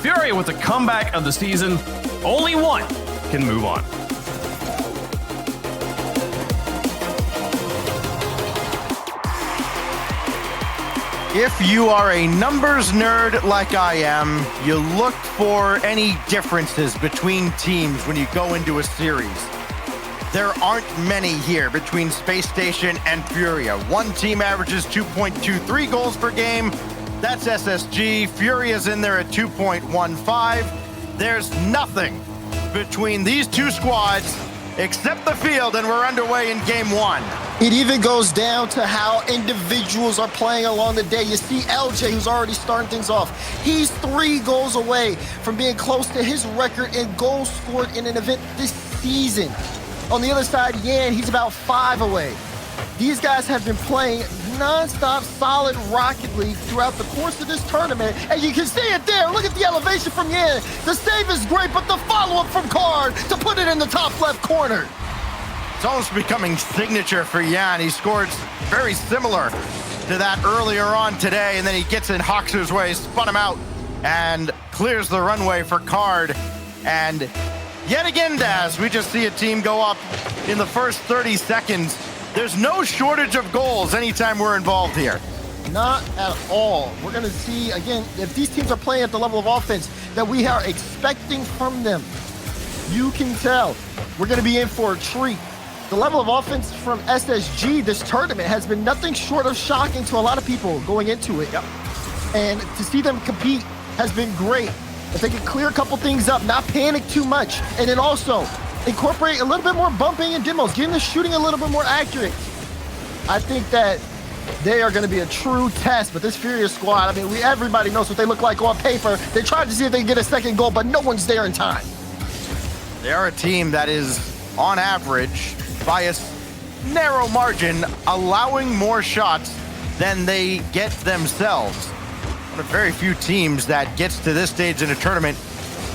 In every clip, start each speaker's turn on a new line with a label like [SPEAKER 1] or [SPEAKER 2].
[SPEAKER 1] Furia with the comeback of the season. Only one can move on.
[SPEAKER 2] If you are a numbers nerd like I am, you look for any differences between teams when you go into a series. There aren't many here between Space Station and Furia. One team averages 2.23 goals per game. That's SSG. Furia's in there at 2.15. There's nothing between these two squads except the field, and we're underway in game one.
[SPEAKER 3] It even goes down to how individuals are playing along the day. You see LJ, who's already starting things off. He's 3 goals away from being close to his record in goals scored in an event this season. On the other side, Yan, he's about 5 away. These guys have been playing non-stop, solid Rocket League throughout the course of this tournament. And you can see it there. Look at the elevation from Yan. The save is great, but the follow-up from Card to put it in the top left corner.
[SPEAKER 2] It's almost becoming signature for Yan. He scored very similar to that earlier on today, and then he gets in Hoxer's way, spun him out, and clears the runway for Card. And yet again, Daz, we just see a team go up in the first 30 seconds. There's no shortage of goals anytime we're involved here.
[SPEAKER 3] Not at all. We're going to see, again, if these teams are playing at the level of offense that we are expecting from them, you can tell we're going to be in for a treat. The level of offense from SSG this tournament has been nothing short of shocking to a lot of people going into it.
[SPEAKER 2] Yep.
[SPEAKER 3] And to see them compete has been great. If they can clear a couple things up, not panic too much, and then also incorporate a little bit more bumping and demos, getting the shooting a little bit more accurate. I think that they are going to be a true test, but this Furia squad, I mean, everybody knows what they look like on paper. They tried to see if they can get a second goal, but no one's there in time.
[SPEAKER 2] They are a team that is, on average, by a narrow margin, allowing more shots than they get themselves. One of very few teams that gets to this stage in a tournament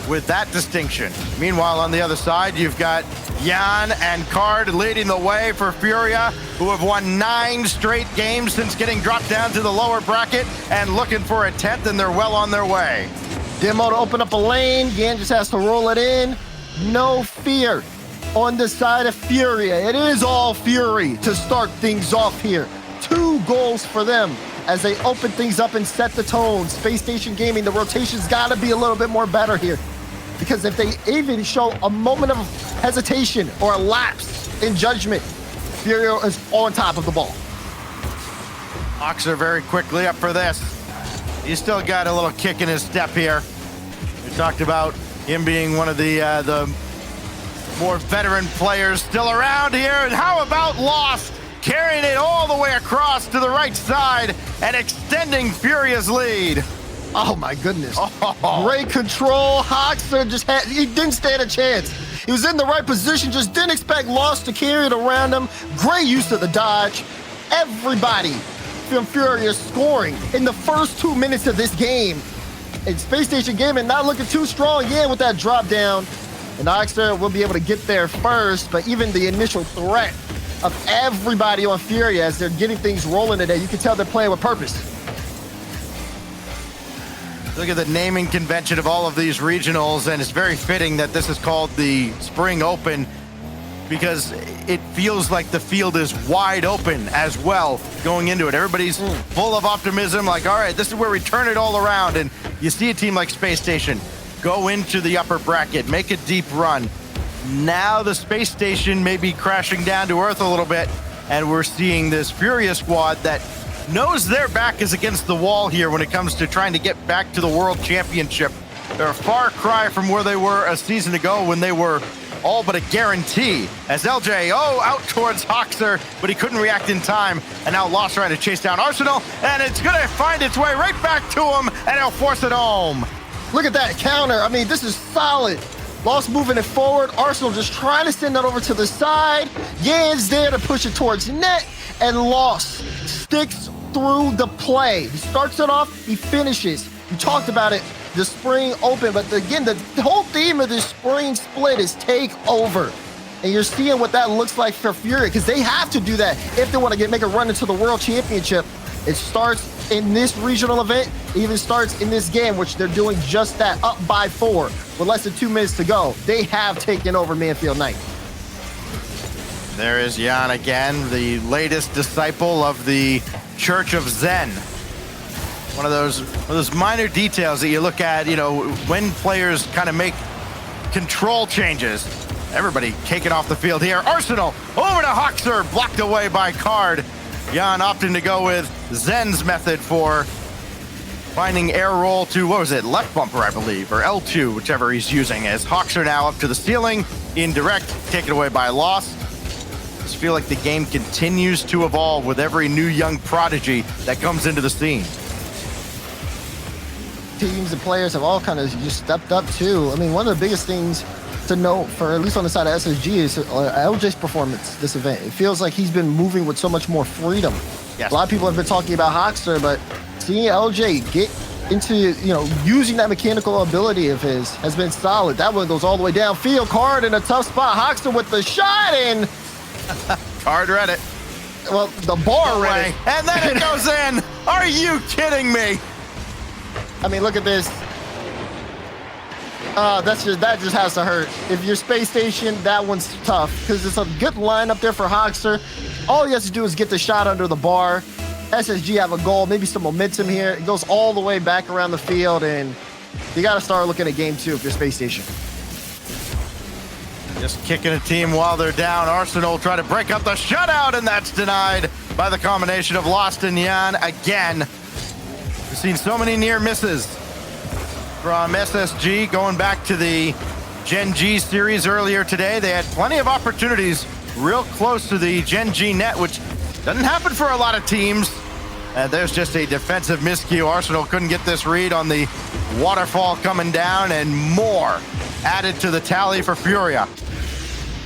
[SPEAKER 2] with that distinction. Meanwhile, on the other side, you've got Yan and Card leading the way for Furia, who have won 9 straight games since getting dropped down to the lower bracket and looking for a 10th, and they're well on their way.
[SPEAKER 3] Demo to open up a lane. Yan just has to roll it in. No fear on the side of Furia. It is all Fury to start things off here. 2 goals for them as they open things up and set the tone. Space Station Gaming, the rotation's got to be a little bit more better here. Because if they even show a moment of hesitation or a lapse in judgment, Furia is on top of the ball.
[SPEAKER 2] Oxer very quickly up for this. He's still got a little kick in his step here. We talked about him being one of the more veteran players still around here. And how about Lost carrying it all the way across to the right side and extending Furia's lead?
[SPEAKER 3] Oh my goodness. Great control. Hoxer he didn't stand a chance. He was in the right position, just didn't expect Lost to carry it around him. Great use of the dodge. Everybody from Furia scoring in the first 2 minutes of this game. And Space Station Gaming not looking too strong yet with that drop down. And Hoxer will be able to get there first, but even the initial threat of everybody on Furia as they're getting things rolling today, you can tell they're playing with purpose.
[SPEAKER 2] Look at the naming convention of all of these regionals, and it's very fitting that this is called the Spring Open because it feels like the field is wide open as well going into it. Everybody's full of optimism, like, all right, this is where we turn it all around. And you see a team like Space Station go into the upper bracket, make a deep run. Now the Space Station may be crashing down to earth a little bit, and we're seeing this Furia squad that knows their back is against the wall here when it comes to trying to get back to the World Championship. They're a far cry from where they were a season ago when they were all but a guarantee. As LJ, out towards Hoxer, but he couldn't react in time, and now Lost trying to chase down Arsenal, and it's gonna find its way right back to him, and he'll force it home.
[SPEAKER 3] Look at that counter. I mean, this is solid. Lost moving it forward. Arsenal just trying to send that over to the side. Yan's there to push it towards net, and Lost sticks through the play. He starts it off, he finishes. You talked about it, the Spring Open, but again, the whole theme of this Spring Split is take over. And you're seeing what that looks like for Furia, because they have to do that if they want to make a run into the World Championship. It starts in this regional event even starts in this game, which they're doing just that, up by 4 with less than 2 minutes to go. They have taken over Manfield Knight.
[SPEAKER 2] There is Jan again, the latest disciple of the Church of Zen. One of those minor details that you look at, you know, when players kind of make control changes. Everybody taking off the field here. Arsenal over to Hoxer, blocked away by Card. Jan opting to go with Zen's method for finding air roll to, what was it, left bumper, I believe, or L2, whichever he's using, as Hoxer now up to the ceiling, indirect, taken away by Loss. I just feel like the game continues to evolve with every new young prodigy that comes into the scene.
[SPEAKER 3] Teams and players have all kind of just stepped up too. I mean, one of the biggest things to note, for at least on the side of SSG, is LJ's performance this event. It feels like he's been moving with so much more freedom.
[SPEAKER 2] Yes.
[SPEAKER 3] A lot of people have been talking about Hoxer, but seeing LJ get into, you know, using that mechanical ability of his has been solid. That one goes all the way downfield. Card in a tough spot. Hoxer with the shot in.
[SPEAKER 2] Card read it.
[SPEAKER 3] Well, the bar read it.
[SPEAKER 2] And then it goes in. Are you kidding me?
[SPEAKER 3] I mean, look at this. That just has to hurt. If you're Space Station, that one's tough because it's a good line up there for Hoxer. All he has to do is get the shot under the bar. SSG have a goal, maybe some momentum here. It goes all the way back around the field, and you got to start looking at game 2 if you're Space Station.
[SPEAKER 2] Just kicking a team while they're down. Arsenal try to break up the shutout, and that's denied by the combination of Lost and Jan again. We've seen so many near misses from SSG going back to the Gen G series earlier today. They had plenty of opportunities real close to the Gen G net, which doesn't happen for a lot of teams. And there's just a defensive miscue. Arsenal couldn't get this read on the waterfall coming down, and more added to the tally for Furia.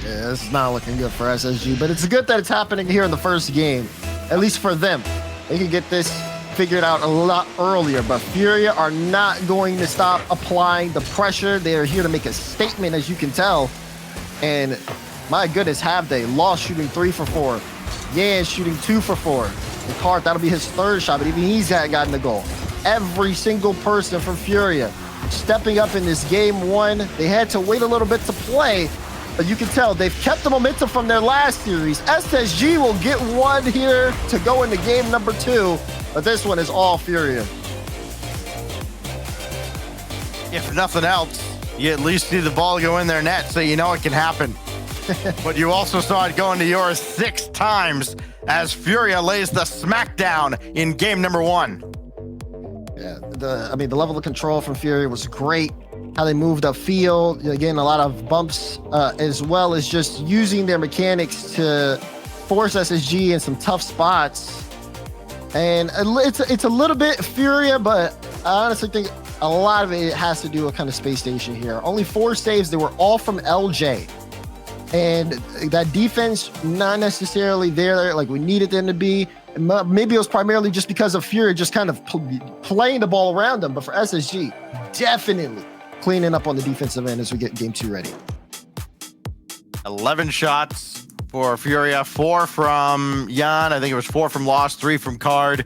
[SPEAKER 3] Yeah, it's not looking good for SSG, but it's good that it's happening here in the first game, at least for them. They can get this figured out a lot earlier, but Furia are not going to stop applying the pressure. They are here to make a statement, as you can tell. And my goodness, have they? Lost shooting 3 for 4. Yan shooting 2 for 4. And Cart, that'll be his 3rd shot, but even he's gotten the goal. Every single person from Furia stepping up in this game 1. They had to wait a little bit to play, but you can tell they've kept the momentum from their last series. SSG will get one here to go into game number 2, but this one is all Furia.
[SPEAKER 2] If nothing else, you at least see the ball go in their net, so you know it can happen. But you also saw it go into yours 6 times as Furia lays the smackdown in game number 1.
[SPEAKER 3] Yeah, the level of control from Furia was great. How they moved upfield, again, a lot of bumps, as well as just using their mechanics to force SSG in some tough spots. And it's a little bit Furia, but I honestly think a lot of it has to do with kind of Space Station here. Only 4 saves. They were all from LJ. And that defense, not necessarily there like we needed them to be. Maybe it was primarily just because of Furia just kind of playing the ball around them. But for SSG, definitely cleaning up on the defensive end as we get game 2 ready.
[SPEAKER 2] 11 shots for Furia, 4 from Jan. I think it was 4 from Lost, 3 from Card.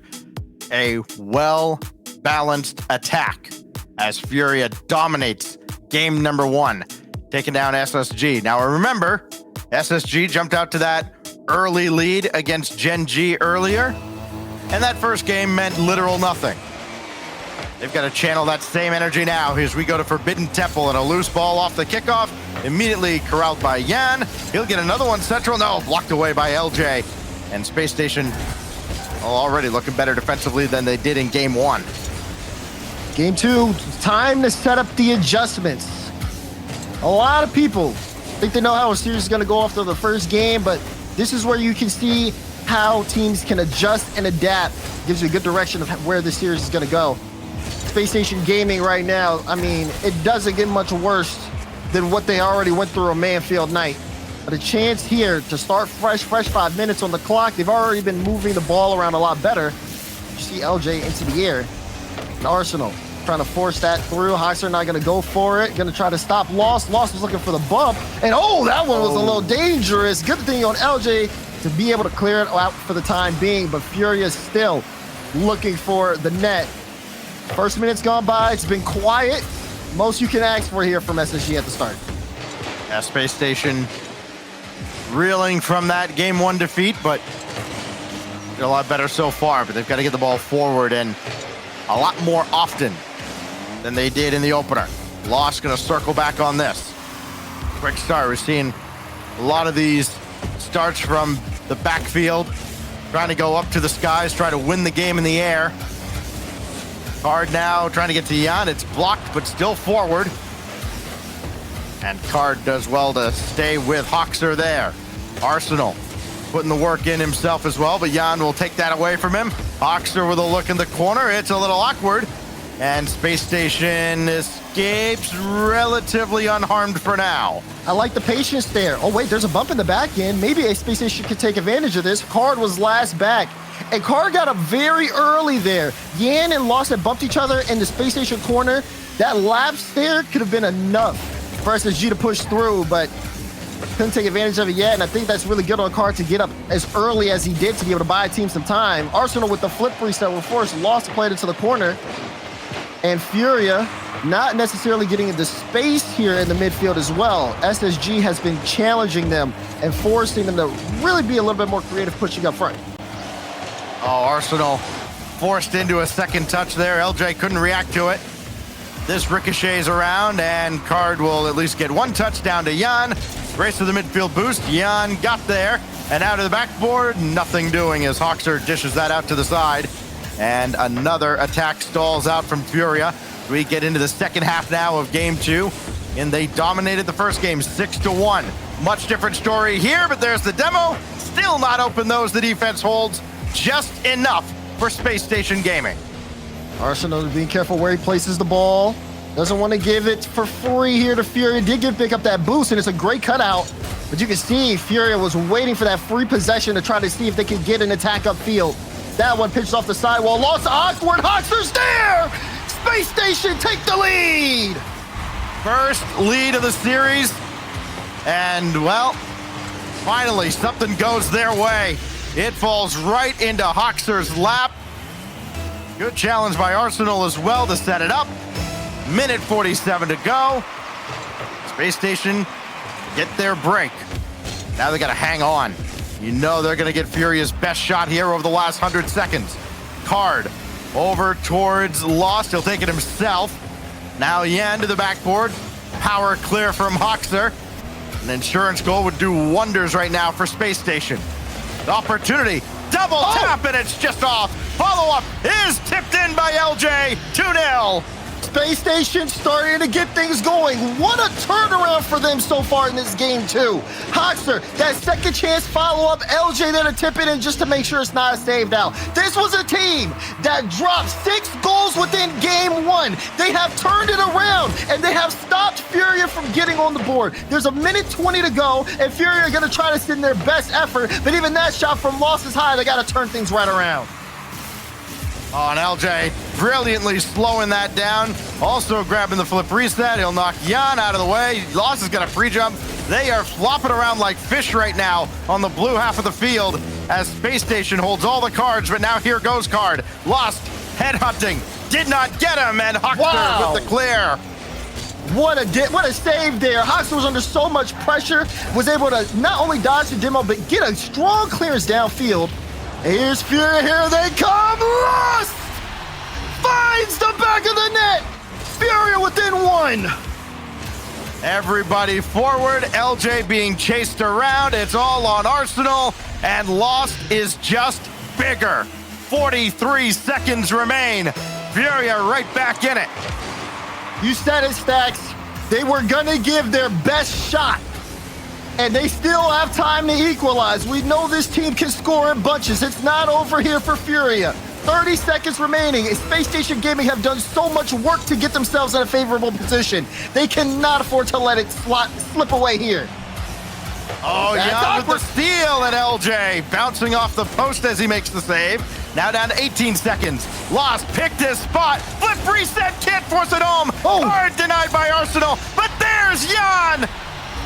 [SPEAKER 2] A well-balanced attack as Furia dominates game number 1, taking down SSG. Now remember, SSG jumped out to that early lead against Gen G earlier, and that first game meant literal nothing. They've got to channel that same energy now as we go to Forbidden Temple, and a loose ball off the kickoff, immediately corralled by Yan. He'll get another one central. No, blocked away by LJ. And Space Station already looking better defensively than they did in game 1.
[SPEAKER 3] Game 2, time to set up the adjustments. A lot of people think they know how a series is going to go after the first game, but this is where you can see how teams can adjust and adapt. Gives you a good direction of where the series is going to go. Space Station Gaming right now, I mean, it doesn't get much worse than what they already went through on Manfield Knight. But a chance here to start fresh 5 minutes on the clock. They've already been moving the ball around a lot better. You see LJ into the air. And Arsenal trying to force that through. Hoxer not going to go for it. Going to try to stop Lost. Lost was looking for the bump. And oh, that one was a little dangerous. Good thing on LJ to be able to clear it out for the time being. But Furia still looking for the net. First minute's gone by. It's been quiet. Most you can ask for here from SSG at the start.
[SPEAKER 2] Yeah, Space Station reeling from that game 1 defeat, but they're a lot better so far. But they've got to get the ball forward and a lot more often than they did in the opener. Lost going to circle back on this. Quick start. We're seeing a lot of these starts from the backfield, trying to go up to the skies, try to win the game in the air. Card now trying to get to Jan. It's blocked, but still forward. And Card does well to stay with Hoxer there. Arsenal putting the work in himself as well, but Jan will take that away from him. Hoxer with a look in the corner. It's a little awkward. And Space Station escapes relatively unharmed for now.
[SPEAKER 3] I like the patience there. Oh, wait, there's a bump in the back end. Maybe a Space Station could take advantage of this. Card was last back. And Card got up very early there. Yan and Lost had bumped each other in the Space Station corner. That lapse there could have been enough for SSG to push through, but couldn't take advantage of it yet. And I think that's really good on Card to get up as early as he did to be able to buy a team some time. Arsenal with the flip reset were forced. Lost played into the corner. And Furia not necessarily getting into space here in the midfield as well. SSG has been challenging them and forcing them to really be a little bit more creative pushing up front.
[SPEAKER 2] Oh, Arsenal forced into a second touch there. LJ couldn't react to it. This ricochets around, and Card will at least get one touchdown to Jan. Race to the midfield boost. Jan got there, and out of the backboard, nothing doing as Hoxer dishes that out to the side. And another attack stalls out from Furia. We get into the second half now of game 2, and they dominated the first game 6-1. Much different story here, but there's the demo. Still not open those. The defense holds just enough for Space Station Gaming.
[SPEAKER 3] Arsenal being careful where he places the ball. Doesn't want to give it for free here to Furia. Did pick up that boost, and it's a great cutout. But you can see Furia was waiting for that free possession to try to see if they could get an attack upfield. That one pitched off the sidewall. Lost awkward. Hoxer's there! Space Station take the lead!
[SPEAKER 2] First lead of the series. And, well, finally something goes their way. It falls right into Hoxer's lap. Good challenge by Arsenal as well to set it up. Minute 47 to go. Space Station get their break. Now they got to hang on. You know they're going to get Furia's best shot here over the last 100 seconds. Card over towards Lost. He'll take it himself. Now Yan to the backboard. Power clear from Hoxer. An insurance goal would do wonders right now for Space Station. The opportunity. Double tap, and it's just off. Follow-up is tipped in by LJ. 2-0.
[SPEAKER 3] Space Station starting to get things going. What a turnaround for them so far in this game, too. Hoxer, that second chance follow-up. LJ there to tip it in just to make sure it's not a save now. This was a team that dropped 6 goals within game 1. They have turned it around, and they have stopped Furia from getting on the board. There's a minute 20 to go, and Furia are going to try to send their best effort, but even that shot from Lost is high. They got to turn things right around.
[SPEAKER 2] Oh, and LJ brilliantly slowing that down. Also grabbing the flip reset. He'll knock Jan out of the way. Lost has got a free jump. They are flopping around like fish right now on the blue half of the field as Space Station holds all the cards, but now here goes Card. Lost, headhunting, did not get him, and Hoxer with the clear.
[SPEAKER 3] What a save there. Hoxer was under so much pressure, was able to not only dodge the demo, but get a strong clearance downfield. Here's Furia, here they come! Lost! Finds the back of the net! Furia within 1!
[SPEAKER 2] Everybody forward, LJ being chased around. It's all on Arsenal, and Lost is just bigger. 43 seconds remain. Furia right back in it.
[SPEAKER 3] You said it, Stacks. They were gonna give their best shot. And they still have time to equalize. We know this team can score in bunches. It's not over here for Furia. 30 seconds remaining. Space Station Gaming have done so much work to get themselves in a favorable position. They cannot afford to let it slip away here.
[SPEAKER 2] Oh, yeah, with the steal, and LJ bouncing off the post as he makes the save. Now down to 18 seconds. Lost, picked his spot. Flip reset, can't force it home. Card denied by Arsenal, but there's Jan.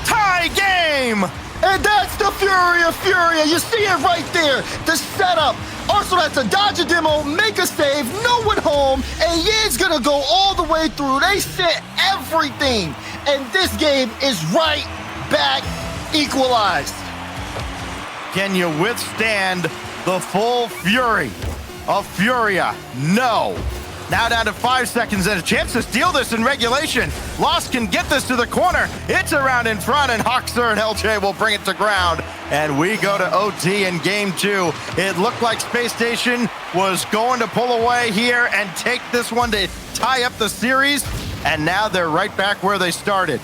[SPEAKER 2] Tie game!
[SPEAKER 3] And that's the Furia. You see it right there. The setup, Arsenal has to dodge a demo, make a save, no one home, and Yan's gonna go all the way through. They set everything, and this game is right back equalized.
[SPEAKER 2] Can you withstand the full fury of Furia? No. Now down to 5 seconds and a chance to steal this in regulation. Lost can get this to the corner. It's around in front, and Hoxer and LJ will bring it to ground. And we go to OT in game 2. It looked like Space Station was going to pull away here and take this one to tie up the series. And now they're right back where they started.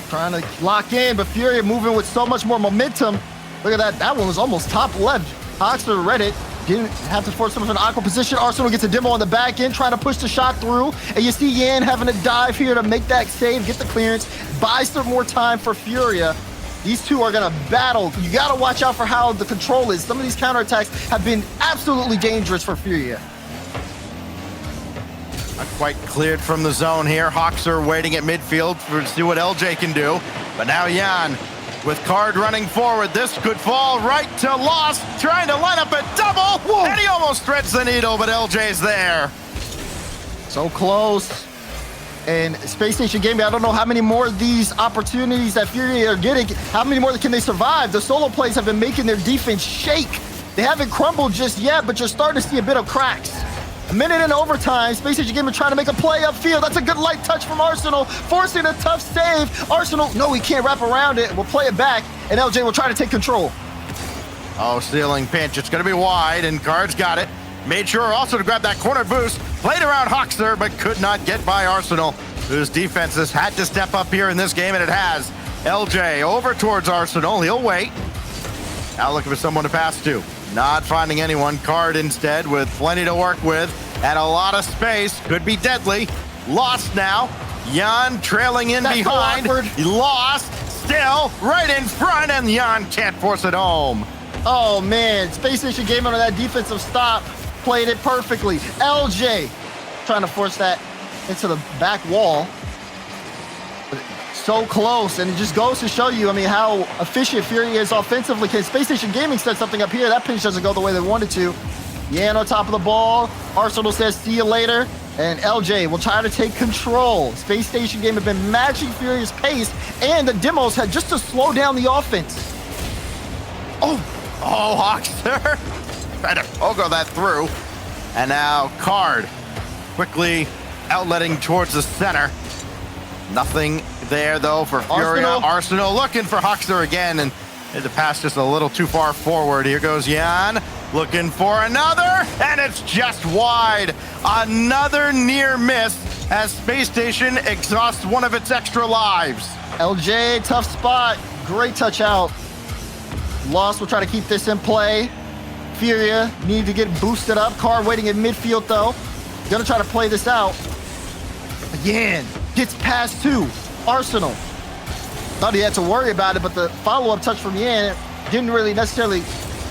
[SPEAKER 3] Trying to lock in, but Furia moving with so much more momentum. Look at that. That one was almost top left. Hoxer read it. Didn't have to force him into an awkward position. Arsenal gets a demo on the back end, trying to push the shot through. And you see Yan having to dive here to make that save, get the clearance, buy some more time for Furia. These two are going to battle. You got to watch out for how the control is. Some of these counterattacks have been absolutely dangerous for Furia.
[SPEAKER 2] Not quite cleared from the zone here. Hoxer waiting at midfield to see what LJ can do. But now Yan with Card running forward. This could fall right to Lost, trying to line up a double. Whoa. And he almost threads the needle, but LJ's there.
[SPEAKER 3] So close. And Space Station Gaming, I don't know how many more of these opportunities that Furia are getting. How many more can they survive? The solo plays have been making their defense shake. They haven't crumbled just yet, but you're starting to see a bit of cracks. A minute in overtime, Space Station Gaming trying to make a play upfield. That's a good light touch from Arsenal, forcing a tough save. Arsenal, no, he can't wrap around it. We'll play it back, and LJ will try to take control.
[SPEAKER 2] Oh, stealing pinch. It's going to be wide, and Card's got it. Made sure also to grab that corner boost. Played around Hoxer, but could not get by Arsenal, whose defenses had to step up here in this game, and it has. LJ over towards Arsenal. He'll wait. Now looking for someone to pass to. Not finding anyone. Card instead with plenty to work with and a lot of space. Could be deadly. Lost now. Yan trailing in behind. Lost still right in front, and Yan can't force it home.
[SPEAKER 3] Oh man, Space Station Gaming on that defensive stop played it perfectly. LJ trying to force that into the back wall. So close, and it just goes to show you, I mean, how efficient Furia is offensively. Can Space Station Gaming set something up here? That pinch doesn't go the way they wanted to. Yan on top of the ball. Arsenal says, see you later. And LJ will try to take control. Space Station Gaming have been matching Furia's pace, and the demos had just to slow down the offense.
[SPEAKER 2] Oh, Hoxer. Trying to pogo that through. And now Card quickly outletting towards the center. Nothing there, though, for Furia. Arsenal looking for Hoxer again, and the pass just a little too far forward. Here goes Yan, looking for another, and it's just wide. Another near miss as Space Station exhausts one of its extra lives.
[SPEAKER 3] LJ, tough spot. Great touch out. Lost will try to keep this in play. Furia need to get boosted up. Card waiting in midfield, though. Gonna try to play this out. Yan gets past two. Arsenal. Thought he had to worry about it, but the follow-up touch from Yan didn't really necessarily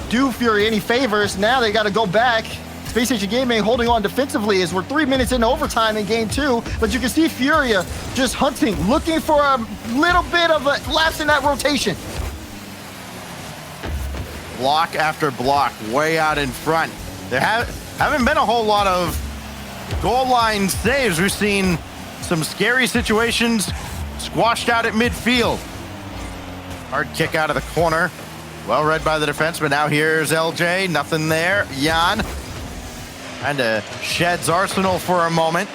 [SPEAKER 3] do Furia any favors. Now they got to go back. Space Station Gaming holding on defensively as we're 3 minutes into overtime in game 2. But you can see Furia just hunting, looking for a little bit of a lapse in that rotation.
[SPEAKER 2] Block after block, way out in front. There haven't been a whole lot of goal line saves. We've seen some scary situations squashed out at midfield. Hard kick out of the corner. Well read by the defenseman. Now here's LJ. Nothing there. Yan. Kind of sheds Arsenal for a moment.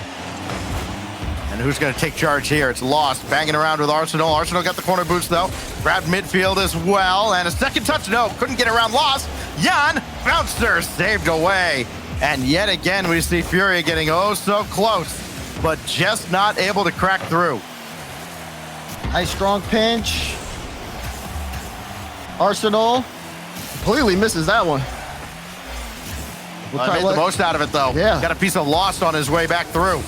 [SPEAKER 2] And who's going to take charge here? It's Lost. Banging around with Arsenal. Arsenal got the corner boost, though. Grabbed midfield as well. And a second touch. No, couldn't get around Lost. Yan. Bouncer saved away. And yet again, we see Furia getting oh so close, but just not able to crack through.
[SPEAKER 3] Nice strong pinch. Arsenal completely misses that one.
[SPEAKER 2] Made the most out of it, though.
[SPEAKER 3] Yeah.
[SPEAKER 2] Got a piece of Lost on his way back through.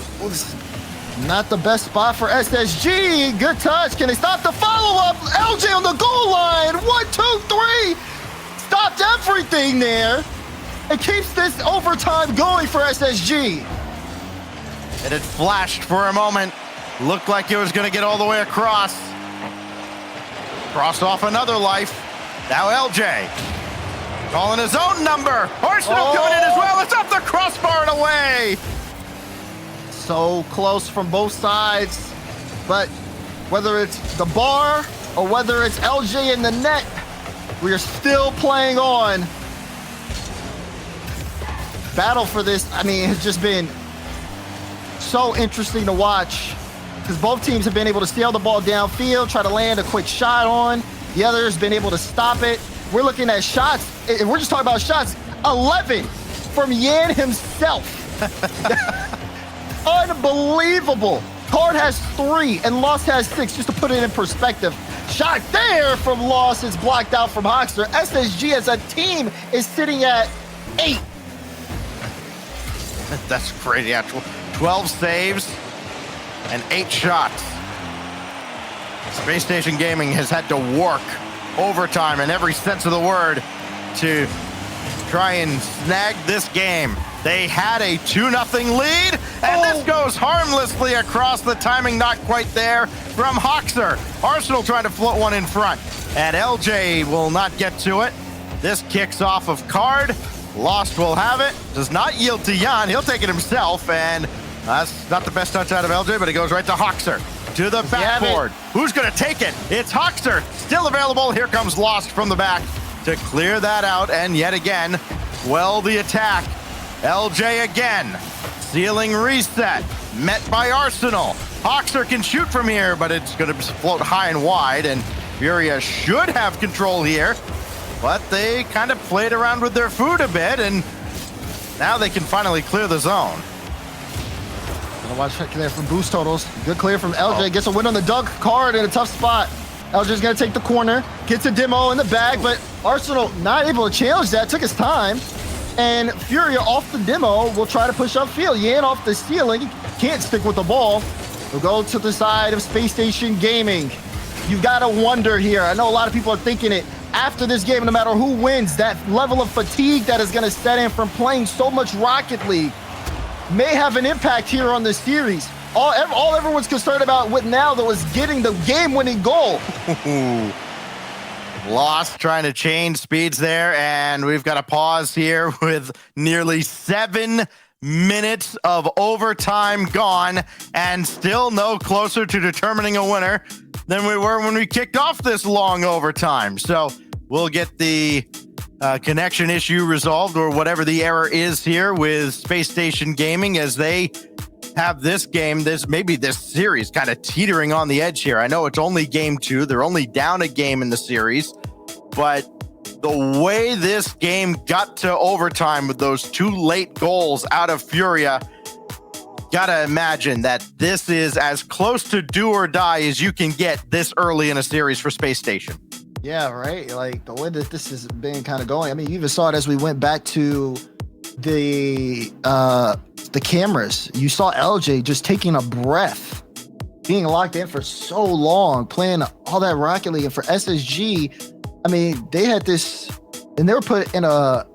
[SPEAKER 3] Not the best spot for SSG. Good touch. Can they stop the follow-up? LJ on the goal line. 1, 2, 3. Stopped everything there. It keeps this overtime going for SSG.
[SPEAKER 2] And it flashed for a moment. Looked like it was going to get all the way across. Cross off another life. Now LJ Calling his own number. Arsenal coming in as well. It's up the crossbar and away.
[SPEAKER 3] So close from both sides. But whether it's the bar or whether it's LJ in the net, we are still playing on. Battle for this, I mean, it's just been so interesting to watch because both teams have been able to steal the ball downfield, try to land a quick shot on. The other has been able to stop it. We're looking at shots. If we're just talking about shots, 11 from Yan himself. Unbelievable. Card has 3 and Lost has 6, just to put it in perspective. Shot there from Lost is blocked out from Hoxter. SSG as a team is sitting at 8.
[SPEAKER 2] That's crazy. Yeah, 12 saves and 8 shots. Space Station Gaming has had to work overtime in every sense of the word to try and snag this game. They had a 2-0 lead, and this goes harmlessly across. The timing not quite there from Hoxter. Arsenal trying to float one in front, and LJ will not get to it. This kicks off of Card. Lost will have it. Does not yield to Jan. He'll take it himself, and that's not the best touch out of LJ, but it goes right to Hoxter. To the backboard. Who's going to take it? It's Hoxter. Still available. Here comes Lost from the back to clear that out, and yet again, well, the attack. LJ again. Ceiling reset. Met by Arsenal. Hoxter can shoot from here, but it's going to float high and wide, and Furia should have control here. But they kind of played around with their food a bit, and now they can finally clear the zone.
[SPEAKER 3] Gonna watch there from boost totals. Good clear from LJ. Gets a win on the dunk. Card in a tough spot. LJ's gonna take the corner. Gets a demo in the bag, but Arsenal not able to challenge that. Took his time. And Furia off the demo will try to push upfield. Yan off the ceiling. Can't stick with the ball. We'll go to the side of Space Station Gaming. You've got to wonder here. I know a lot of people are thinking it. After this game, no matter who wins, that level of fatigue that is going to set in from playing so much Rocket League may have an impact here on this series. All everyone's concerned about with now, though, is getting the game-winning goal.
[SPEAKER 2] Lost trying to change speeds there, and we've got a pause here with nearly 7 minutes of overtime gone, and still no closer to determining a winner than we were when we kicked off this long overtime. So we'll get the connection issue resolved, or whatever the error is here with Space Station Gaming, as they have this game, maybe this series kind of teetering on the edge here. I know it's only game 2. They're only down a game in the series, but the way this game got to overtime with those 2 late goals out of Furia, gotta imagine that this is as close to do or die as you can get this early in a series for Space Station.
[SPEAKER 3] Yeah, right. Like the way that this has been kind of going. I mean, you even saw it as we went back to the cameras. You saw LJ just taking a breath, being locked in for so long, playing all that Rocket League. And for SSG, I mean, they had this, and they were put in a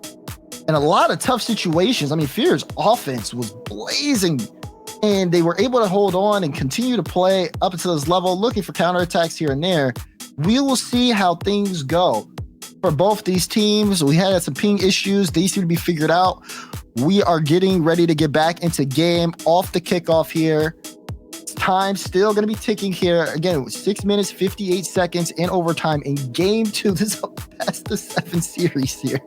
[SPEAKER 3] lot of tough situations. I mean, Furia's offense was blazing, and they were able to hold on and continue to play up until this level, looking for counterattacks here and there. We will see how things go for both these teams. We had some ping issues. They seem to be figured out. We are getting ready to get back into game off the kickoff here. Time still going to be ticking here. Again, 6 minutes, 58 seconds in overtime in game 2. This is a best of 7 series here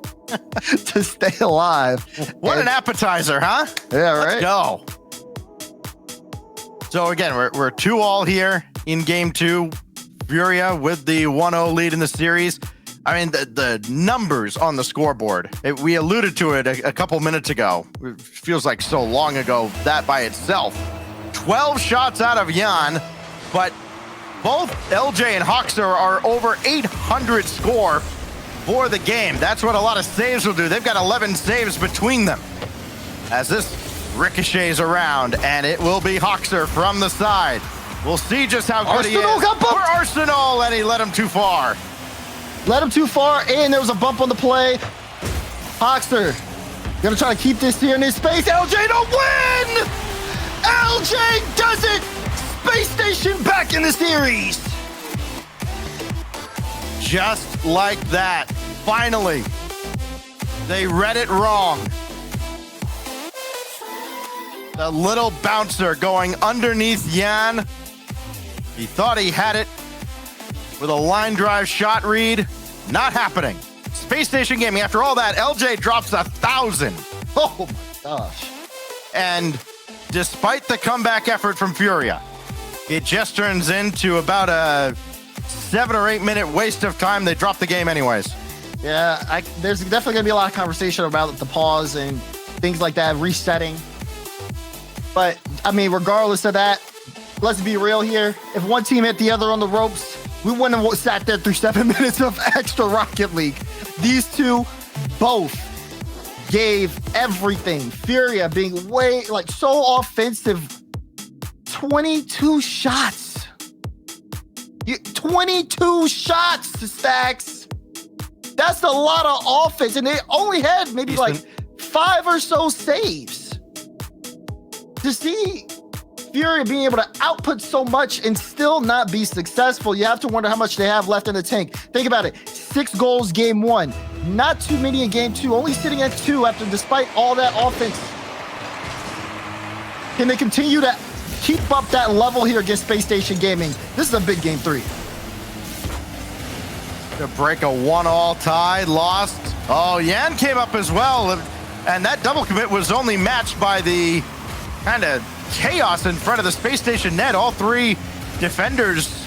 [SPEAKER 3] to stay alive.
[SPEAKER 2] What an appetizer, huh?
[SPEAKER 3] Yeah, right.
[SPEAKER 2] Let's go. So again, we're 2-2 here in game 2. Furia with the 1-0 lead in the series. I mean, the numbers on the scoreboard, we alluded to it a couple minutes ago. It feels like so long ago, that by itself. 12 shots out of Jan, but both LJ and Hoxter are over 800 score for the game. That's what a lot of saves will do. They've got 11 saves between them. As this ricochets around, and it will be Hoxter from the side. We'll see just how good he is.
[SPEAKER 3] Got bumped.
[SPEAKER 2] For Arsenal, and he let him too far.
[SPEAKER 3] Let him too far, and there was a bump on the play. Hoxter gonna try to keep this here in his space. LJ to win! LJ does it! Space Station back in the series.
[SPEAKER 2] Just like that. Finally, They read it wrong. The little bouncer going underneath Yan. He thought he had it with a line drive shot read. Not happening. Space Station Gaming, after all that, LJ drops 1,000.
[SPEAKER 3] Oh my gosh.
[SPEAKER 2] And despite the comeback effort from Furia, it just turns into about a 7 or 8 minute waste of time. They drop the game anyways.
[SPEAKER 3] Yeah, there's definitely going to be a lot of conversation about the pause and things like that, resetting. But, I mean, regardless of that, let's be real here. If one team hit the other on the ropes, we wouldn't have sat there through 7 minutes of extra Rocket League. These two both gave everything. Furia being so offensive. 22 shots. 22 shots, Stacks. That's a lot of offense. And they only had maybe 5 or so saves. To see Furia being able to output so much and still not be successful, you have to wonder how much they have left in the tank. Think about it. 6 goals game 1. Not too many in game 2. Only sitting at 2 despite all that offense. Can they continue to keep up that level here against Space Station Gaming? This is a big game 3.
[SPEAKER 2] To break a 1-1 tie, lost. Oh, Yan came up as well. And that double commit was only matched by the kind of chaos in front of the Space Station net. All 3 defenders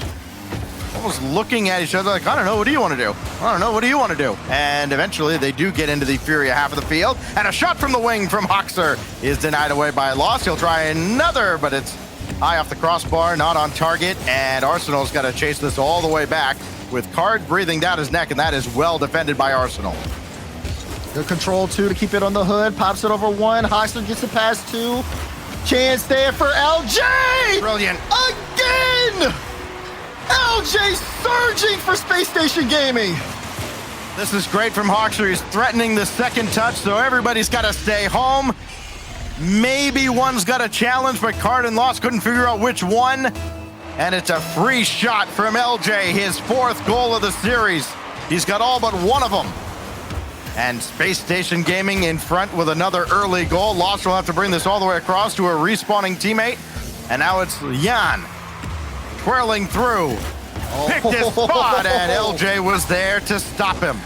[SPEAKER 2] almost looking at each other like, I don't know, what do you want to do? I don't know, what do you want to do? And eventually they do get into the Furia half of the field. And a shot from the wing from Hoxer is denied away by Lost. He'll try another, but it's high off the crossbar, not on target. And Arsenal's got to chase this all the way back with Card breathing down his neck, and that is well defended by Arsenal.
[SPEAKER 3] Good control, 2 to keep it on the hood. Pops it over 1. Hoxer gets it past 2. Chance there for LJ!
[SPEAKER 2] Brilliant.
[SPEAKER 3] Again! LJ surging for Space Station Gaming.
[SPEAKER 2] This is great from Hoxer. He's threatening the second touch, so everybody's got to stay home. Maybe one's got a challenge, but Card and Lost couldn't figure out which one. And it's a free shot from LJ, his 4th goal of the series. He's got all but one of them. And Space Station Gaming in front with another early goal. Lost will have to bring this all the way across to a respawning teammate. And now it's Yan twirling through. Picked his spot, and LJ was there to stop him.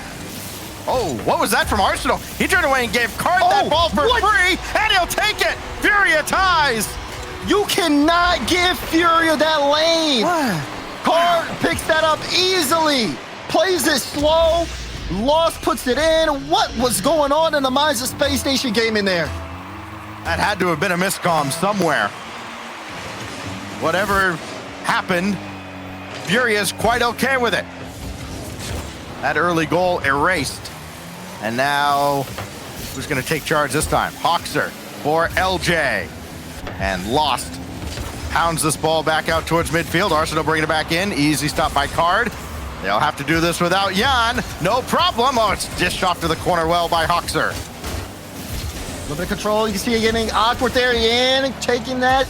[SPEAKER 2] Oh, what was that from Arsenal? He turned away and gave Card that ball for free, and he'll take it. Furia ties.
[SPEAKER 3] You cannot give Furia that lane. Card picks that up easily. Plays it slow. Lost puts it in. What was going on in the minds of Space Station Gaming there?
[SPEAKER 2] That had to have been a miscomm somewhere. Whatever happened, Furia's quite okay with it. That early goal erased. And now, who's going to take charge this time? Hoxer for LJ. And Lost pounds this ball back out towards midfield. Arsenal bringing it back in. Easy stop by Card. They'll have to do this without Yan. No problem. Oh, it's dished off to the corner well by Hoxer.
[SPEAKER 3] A little bit of control. You can see it getting awkward there. Yan taking that,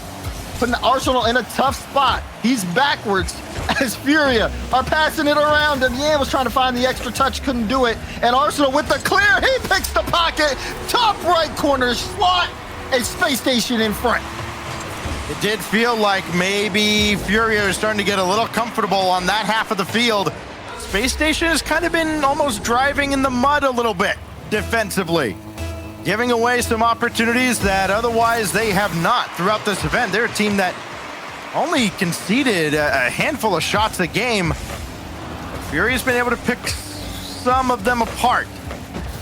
[SPEAKER 3] putting Arsenal in a tough spot. He's backwards as Furia are passing it around, and Yan was trying to find the extra touch, couldn't do it. And Arsenal with the clear, he picks the pocket. Top right corner slot. A Space Station in front.
[SPEAKER 2] It did feel like maybe Furia is starting to get a little comfortable on that half of the field. Space Station has kind of been almost driving in the mud a little bit defensively, giving away some opportunities that otherwise they have not throughout this event. They're a team that only conceded a handful of shots a game. Furia's been able to pick some of them apart.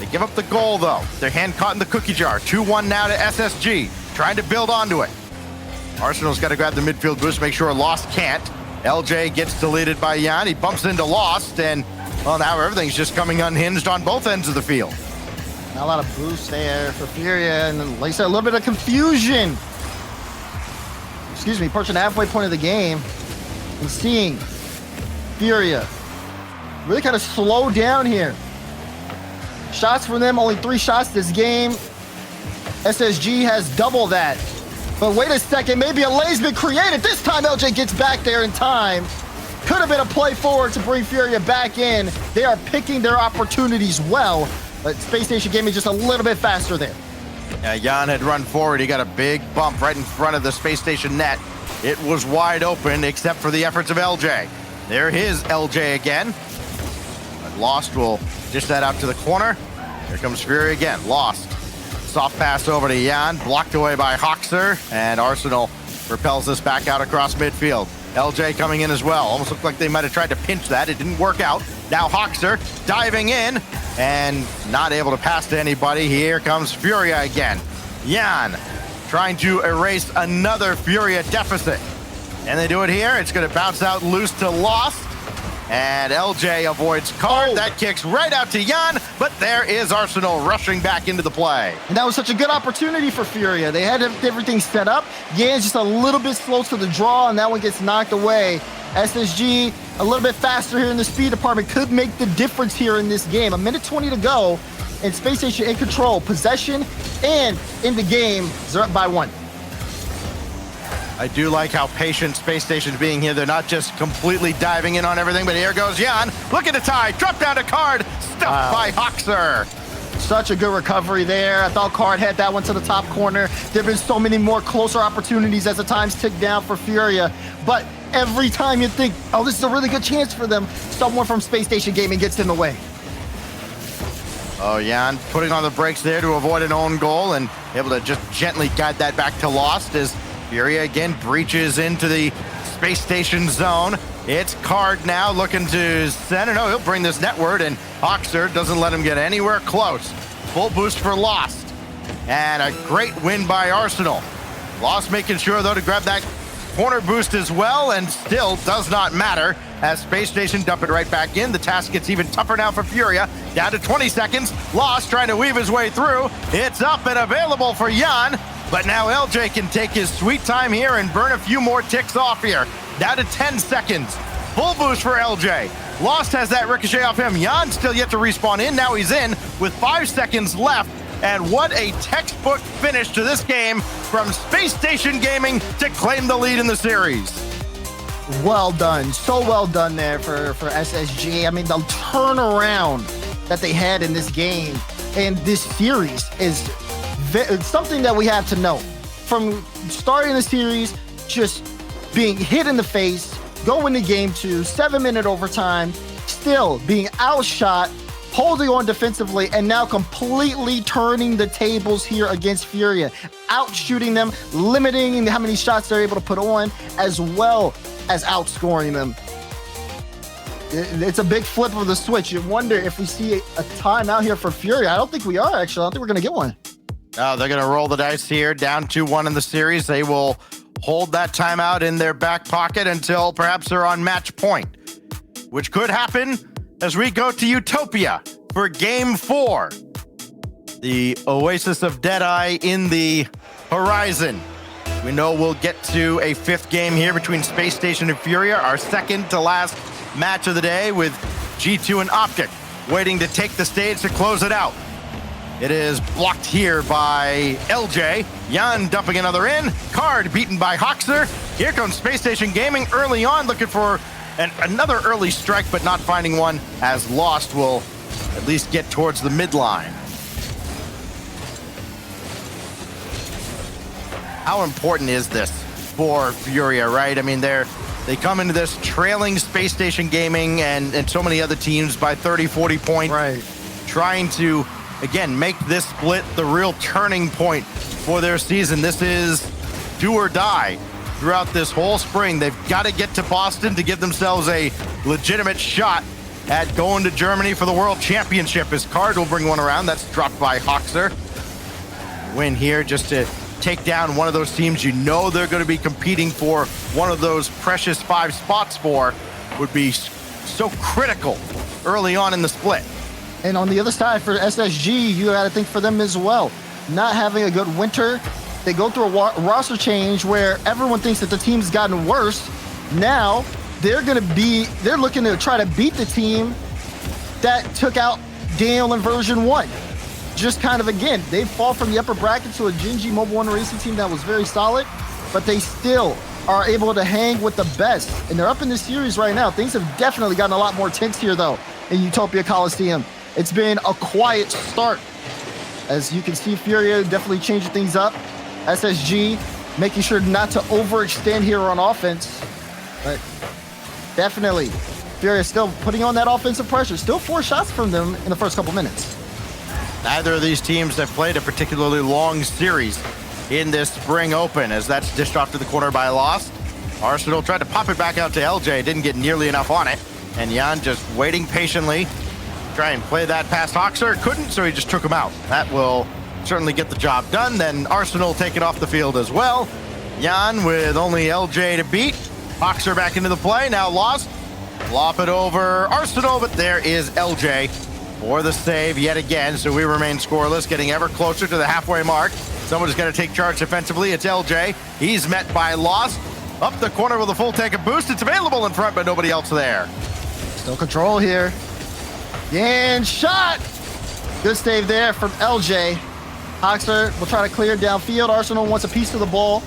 [SPEAKER 2] They give up the goal, though. Their hand caught in the cookie jar. 2-1 now to SSG, trying to build onto it. Arsenal's got to grab the midfield boost, make sure Lost can't. LJ gets deleted by Yan. He bumps into Lost, and, well, now everything's just coming unhinged on both ends of the field.
[SPEAKER 3] Not a lot of boost there for Furia, and then, like I said, a little bit of confusion. Excuse me, approaching the halfway point of the game and seeing Furia really kind of slow down here. Shots from them, only 3 shots this game. SSG has double that. But wait a second, maybe a lay's been created. This time LJ gets back there in time. Could have been a play forward to bring Furia back in. They are picking their opportunities well. But Space Station Gaming just a little bit faster there.
[SPEAKER 2] Yeah, Jan had run forward. He got a big bump right in front of the Space Station net. It was wide open except for the efforts of LJ. There is LJ again. But Lost will dish that out to the corner. Here comes Fury again. Lost. Soft pass over to Jan, blocked away by Hoxer, and Arsenal propels this back out across midfield. LJ coming in as well. Almost looked like they might have tried to pinch that. It didn't work out. Now Hoxer diving in and not able to pass to anybody. Here comes Furia again. Jan trying to erase another Furia deficit. And they do it here. It's going to bounce out loose to Lost. And LJ avoids Card. That kicks right out to Jan, but there is Arsenal rushing back into the play.
[SPEAKER 3] And that was such a good opportunity for Furia. They had everything set up. Jan's just a little bit slow to the draw, and that one gets knocked away. SSG a little bit faster here in the speed department could make the difference here in this game. 1:20 to go, and Space Station in control, possession, and in the game, they're up by 1.
[SPEAKER 2] I do like how patient Space Station's being here. They're not just completely diving in on everything, but here goes Jan. Look at the tie. Drop down to Card. Stuffed by Hoxer.
[SPEAKER 3] Such a good recovery there. I thought Card had that one to the top corner. There have been so many more closer opportunities as the times tick down for Furia. But every time you think, oh, this is a really good chance for them, someone from Space Station Gaming gets in the way.
[SPEAKER 2] Oh, Jan putting on the brakes there to avoid an own goal and able to just gently guide that back to Lost as Furia again breaches into the Space Station zone. It's Card now looking to send it. No, he'll bring this netward, and Hoxer doesn't let him get anywhere close. Full boost for Lost. And a great win by Arsenal. Lost making sure, though, to grab that corner boost as well, and still does not matter as Space Station dump it right back in. The task gets even tougher now for Furia. Down to 20 seconds. Lost trying to weave his way through. It's up and available for Jan. But now LJ can take his sweet time here and burn a few more ticks off here. Down to 10 seconds. Full boost for LJ. Lost has that ricochet off him. Jan still yet to respawn in. Now he's in with 5 seconds left. And what a textbook finish to this game from Space Station Gaming to claim the lead in the series.
[SPEAKER 3] Well done. So well done there for SSG. I mean, the turnaround that they had in this game and this series is it's something that we have to know. From starting the series, just being hit in the face, going to game 2, 7-minute overtime, still being outshot, holding on defensively, and now completely turning the tables here against Furia, outshooting them, limiting how many shots they're able to put on, as well as outscoring them. It's a big flip of the switch. You wonder if we see a timeout here for Furia. I don't think we are, actually. I don't think we're going to get one.
[SPEAKER 2] No, they're going to roll the dice here, down 2-1 in the series. They will hold that timeout in their back pocket until perhaps they're on match point, which could happen as we go to Utopia for Game 4. The Oasis of Deadeye in the horizon. We know we'll get to a 5th game here between Space Station and Furia, our second to last match of the day, with G2 and Optic waiting to take the stage to close it out. It is blocked here by LJ. Jan dumping another in. Card beaten by Hoxer. Here comes Space Station Gaming early on, looking for another early strike, but not finding one, as Lost will at least get towards the midline. How important is this for Furia, right? I mean, they come into this trailing Space Station Gaming and so many other teams by 30, 40 points.
[SPEAKER 3] Right.
[SPEAKER 2] Trying to, again, make this split the real turning point for their season. This is do or die throughout this whole spring. They've got to get to Boston to give themselves a legitimate shot at going to Germany for the World Championship. His Card will bring one around. That's dropped by Hoxer. Win here just to take down one of those teams you know they're going to be competing for one of those precious 5 spots for would be so critical early on in the split.
[SPEAKER 3] And on the other side for SSG, you got to think for them as well. Not having a good winter, they go through a roster change where everyone thinks that the team's gotten worse. Now they're looking to try to beat the team that took out Daniel in version 1. Just kind of, again, they fall from the upper bracket to a Genji Mobile One Racing team that was very solid, but they still are able to hang with the best. And they're up in this series right now. Things have definitely gotten a lot more tense here, though, in Utopia Coliseum. it's been a quiet start. As you can see, Furia definitely changing things up. SSG making sure not to overextend here on offense. But definitely, Furia still putting on that offensive pressure. Still 4 shots from them in the first couple minutes.
[SPEAKER 2] Neither of these teams have played a particularly long series in this Spring Open, as that's dished off to the corner by Lost. Arsenal tried to pop it back out to LJ, didn't get nearly enough on it. And Jan just waiting patiently, try and play that past Hoxer. Couldn't, so he just took him out. That will certainly get the job done. Then Arsenal take it off the field as well. Jan with only LJ to beat. Hoxer back into the play, now Lost. Flop it over Arsenal, but there is LJ for the save yet again. So we remain scoreless, getting ever closer to the halfway mark. Someone's going to take charge defensively. It's LJ. He's met by Lost. Up the corner with a full tank of boost. It's available in front, but nobody else there.
[SPEAKER 3] Still control here. And shot. Good save there from LJ. Hoxer will try to clear downfield. Arsenal wants a piece of the ball.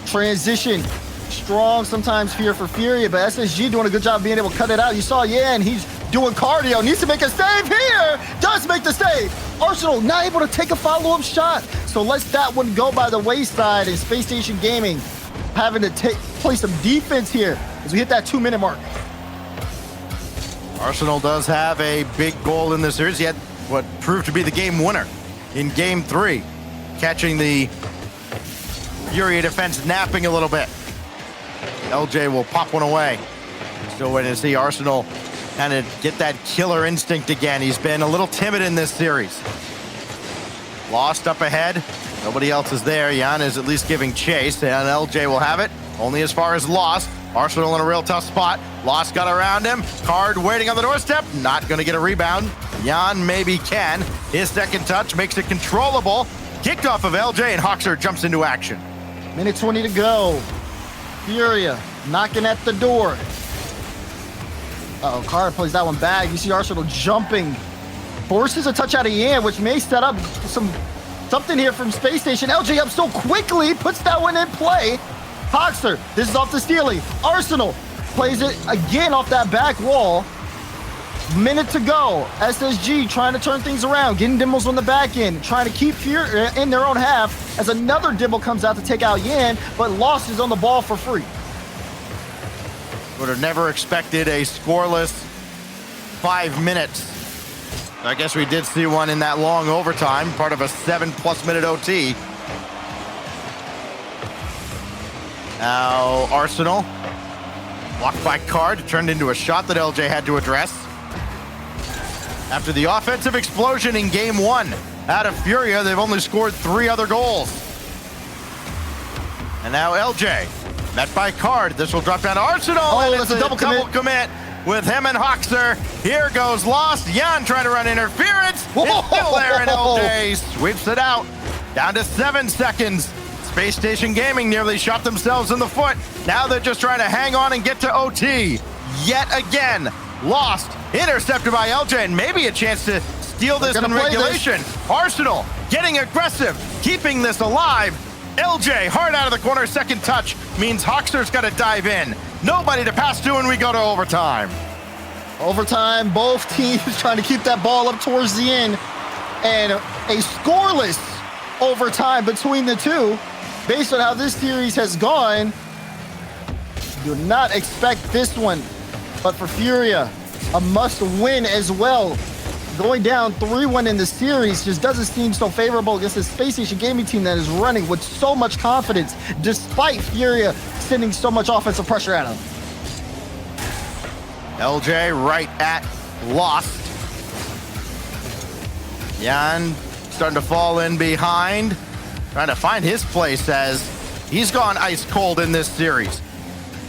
[SPEAKER 3] Transition. Strong sometimes here for Furia, but SSG doing a good job being able to cut it out. You saw Yan, he's doing cardio. Needs to make a save here. Does make the save. Arsenal not able to take a follow-up shot. So lets that one go by the wayside, and Space Station Gaming having to play some defense here as we hit that 2-minute mark.
[SPEAKER 2] Arsenal does have a big goal in this series. He had what proved to be the game winner in Game 3, catching the Furia defense napping a little bit. LJ will pop one away. Still waiting to see Arsenal kind of get that killer instinct again. He's been a little timid in this series. Lost up ahead. Nobody else is there. Jan is at least giving chase, and LJ will have it only as far as Lost. Arsenal in a real tough spot. Lost got around him. Card waiting on the doorstep. Not going to get a rebound. Jan maybe can. His second touch makes it controllable. Kicked off of LJ, and Hoxer jumps into action.
[SPEAKER 3] Minute 20 to go. Furia knocking at the door. Uh-oh, Card plays that one back. You see Arsenal jumping. Forces a touch out of Yan, which may set up something here from Space Station. LJ up so quickly, puts that one in play. Hoxer, this is off the ceiling. Arsenal plays it again off that back wall. Minute to go. SSG trying to turn things around, getting Dimmels on the back end, trying to keep Furia in their own half as another Dimble comes out to take out Yan, but Lost is on the ball for free.
[SPEAKER 2] Would have never expected a scoreless 5 minutes. I guess we did see one in that long overtime, part of a 7+ minute OT. Now Arsenal, blocked by Card, turned into a shot that LJ had to address. After the offensive explosion in Game 1 out of Furia, they've only scored 3 other goals. And now LJ, met by Card. This will drop down to Arsenal.
[SPEAKER 3] Oh,
[SPEAKER 2] and
[SPEAKER 3] that's
[SPEAKER 2] it's
[SPEAKER 3] a double commit.
[SPEAKER 2] With him and Hoxer. Here goes Lost. Jan trying to run interference. It's still there, and LJ sweeps it out. Down to 7 seconds. Space Station Gaming nearly shot themselves in the foot. Now they're just trying to hang on and get to OT. Yet again, Lost, intercepted by LJ, and maybe a chance to steal this in regulation. Arsenal getting aggressive, keeping this alive. LJ hard out of the corner, second touch means Hoxer's got to dive in. Nobody to pass to, and we go to overtime.
[SPEAKER 3] Overtime, both teams trying to keep that ball up towards the end. And a scoreless overtime between the two. Based on how this series has gone, do not expect this one. But for Furia, a must-win as well. Going down 3-1 in the series just doesn't seem so favorable against the Space Station Gaming team that is running with so much confidence, despite Furia sending so much offensive pressure at him.
[SPEAKER 2] LJ right at Lost. Jan starting to fall in behind, trying to find his place as he's gone ice cold in this series.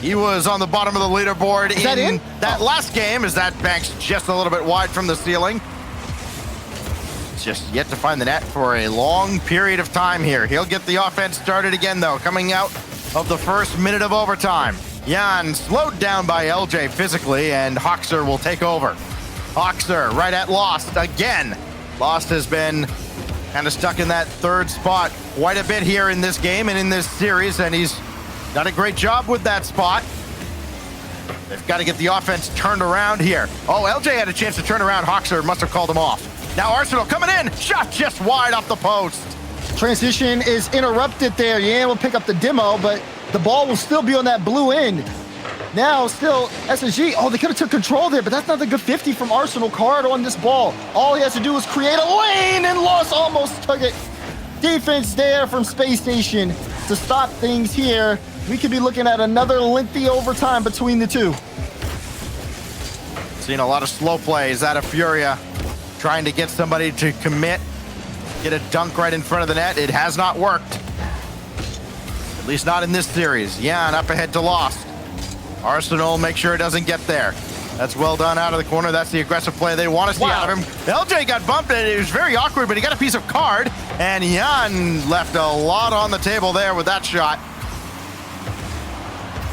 [SPEAKER 2] He was on the bottom of the leaderboard in that last game, as that bank's just a little bit wide from the ceiling. Just yet to find the net for a long period of time here. He'll get the offense started again, though, coming out of the first minute of overtime. Jan slowed down by LJ physically, and Hoxer will take over. Hoxer right at Lost again. Lost has been kind of stuck in that third spot quite a bit here in this game and in this series, and he's done a great job with that spot. They've got to get the offense turned around here. Oh, LJ had a chance to turn around. Hoxer must have called him off. Now Arsenal coming in. Shot just wide off the post.
[SPEAKER 3] Transition is interrupted there. Yan will pick up the demo, but the ball will still be on that blue end. Now still SSG. Oh, they could have took control there, but that's not a good 50 from Arsenal. Card on this ball. All he has to do is create a lane, and Lost almost took it. Defense there from Space Station to stop things here. We could be looking at another lengthy overtime between the two.
[SPEAKER 2] Seen a lot of slow plays out of Furia, trying to get somebody to commit, get a dunk right in front of the net. It has not worked. At least not in this series. Yan up ahead to Lost. Arsenal, make sure it doesn't get there. That's well done out of the corner. That's the aggressive play they want to see out of him. LJ got bumped, and it was very awkward, but he got a piece of card, and Yan left a lot on the table there with that shot.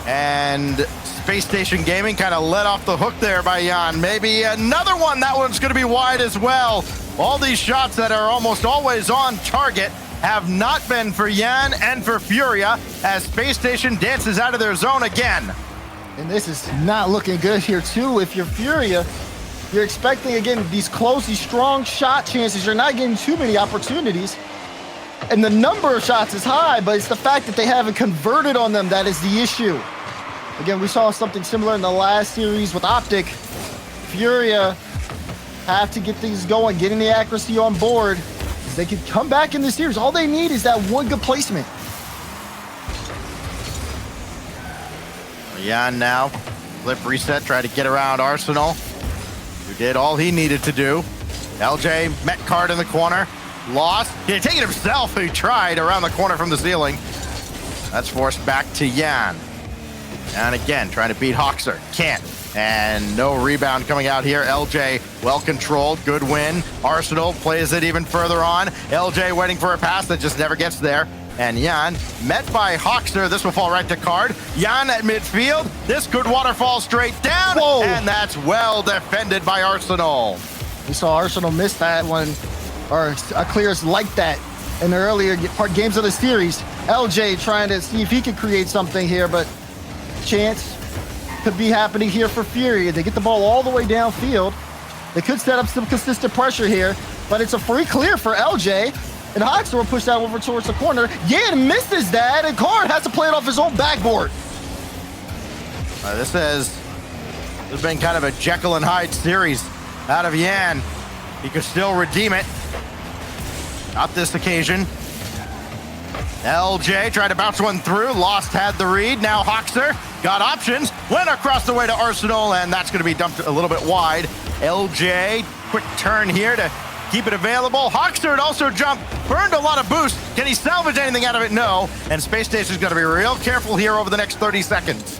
[SPEAKER 2] And Space Station Gaming kind of let off the hook there by Yan. Maybe another one. That one's going to be wide as well. All these shots that are almost always on target have not been for Yan and for Furia as Space Station dances out of their zone again.
[SPEAKER 3] And this is not looking good here too. If you're Furia, you're expecting, again, these close, these strong shot chances. You're not getting too many opportunities. And the number of shots is high, but it's the fact that they haven't converted on them that is the issue. Again, we saw something similar in the last series with Optic. Furia have to get things going, getting the accuracy on board. They could come back in this series. All they need is that one good placement.
[SPEAKER 2] Yan now, flip reset, try to get around Arsenal, who did all he needed to do. LJ met card in the corner, lost. He had taken it himself. He tried around the corner from the ceiling. That's forced back to Yan. And again, trying to beat Hoxer. Can't. And no rebound coming out here. LJ well controlled. Good win. Arsenal plays it even further on. LJ waiting for a pass that just never gets there. And Yan met by Hoxer. This will fall right to card. Yan at midfield. This could waterfall straight down.
[SPEAKER 3] Whoa.
[SPEAKER 2] And that's well defended by Arsenal.
[SPEAKER 3] We saw Arsenal miss that one, or a clears like that in the earlier games of the series. LJ trying to see if he could create something here, but chance could be happening here for Furia. They get the ball all the way downfield. They could set up some consistent pressure here, but it's a free clear for LJ. And Hoxer will push that over towards the corner. Yan misses that, and Card has to play it off his own backboard.
[SPEAKER 2] This has been kind of a Jekyll and Hyde series out of Yan. He could still redeem it. Not this occasion. LJ tried to bounce one through. Lost had the read. Now Hoxer got options. Went across the way to Arsenal, and that's going to be dumped a little bit wide. LJ, quick turn here to keep it available. Hoxer had also jumped, burned a lot of boost. Can he salvage anything out of it? No. And Space Station's got to be real careful here over the next 30 seconds.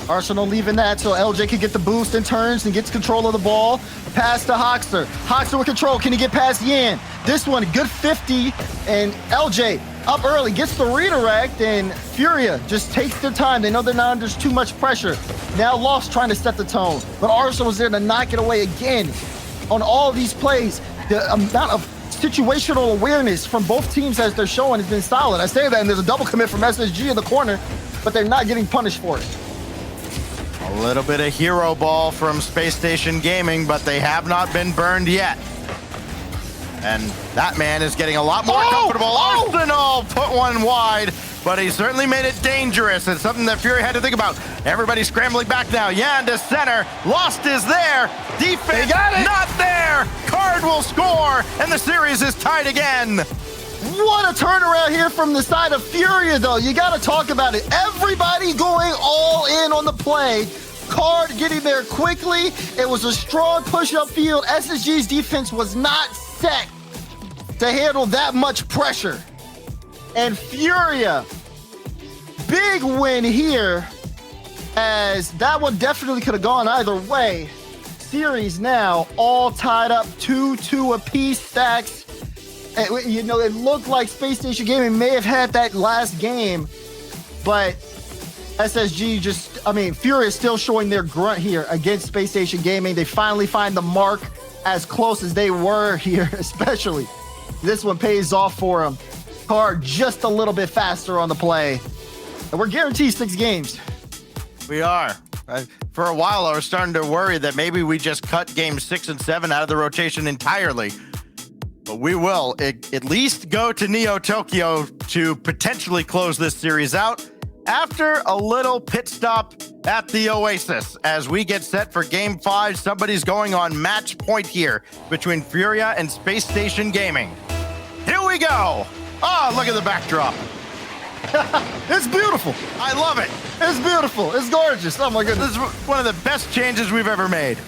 [SPEAKER 3] Arsenal leaving that so LJ can get the boost and turns and gets control of the ball. Pass to Hoxer. Hoxer with control. Can he get past Yan? This one, good 50. And LJ up early, gets the redirect, and Furia just takes their time. They know they're not under too much pressure. Now Lost trying to set the tone. But Arsenal was there to knock it away again. On all these plays, the amount of situational awareness from both teams as they're showing has been solid. I say that, and there's a double commit from SSG in the corner, but they're not getting punished for it.
[SPEAKER 2] A little bit of hero ball from Space Station Gaming, but they have not been burned yet. And that man is getting a lot more comfortable. Arsenal put one wide, but he certainly made it dangerous. It's something that Fury had to think about. Everybody scrambling back now. Yan to center. Lost is there. Defense not there. Card will score, and the series is tied again.
[SPEAKER 3] What a turnaround here from the side of Furia, though. You got to talk about it. Everybody going all in on the play. Card getting there quickly. It was a strong push up field. SSG's defense was not set to handle that much pressure. And Furia, big win here, as that one definitely could have gone either way. Series now all tied up 2-2 apiece stacks. And, you know, it looked like Space Station Gaming may have had that last game, but SSG Furia is still showing their grunt here against Space Station Gaming. They finally find the mark as close as they were here, especially. This one pays off for them. Card just a little bit faster on the play. And we're guaranteed 6 games.
[SPEAKER 2] We are. For a while, I was starting to worry that maybe we just cut games 6 and 7 out of the rotation entirely. But we will at least go to Neo Tokyo to potentially close this series out after a little pit stop at the Oasis. As we get set for Game 5, somebody's going on match point here between Furia and Space Station Gaming. Here we go. Oh, look at the backdrop.
[SPEAKER 3] It's beautiful.
[SPEAKER 2] I love it.
[SPEAKER 3] It's beautiful. It's gorgeous. Oh my goodness.
[SPEAKER 2] This is one of the best changes we've ever made.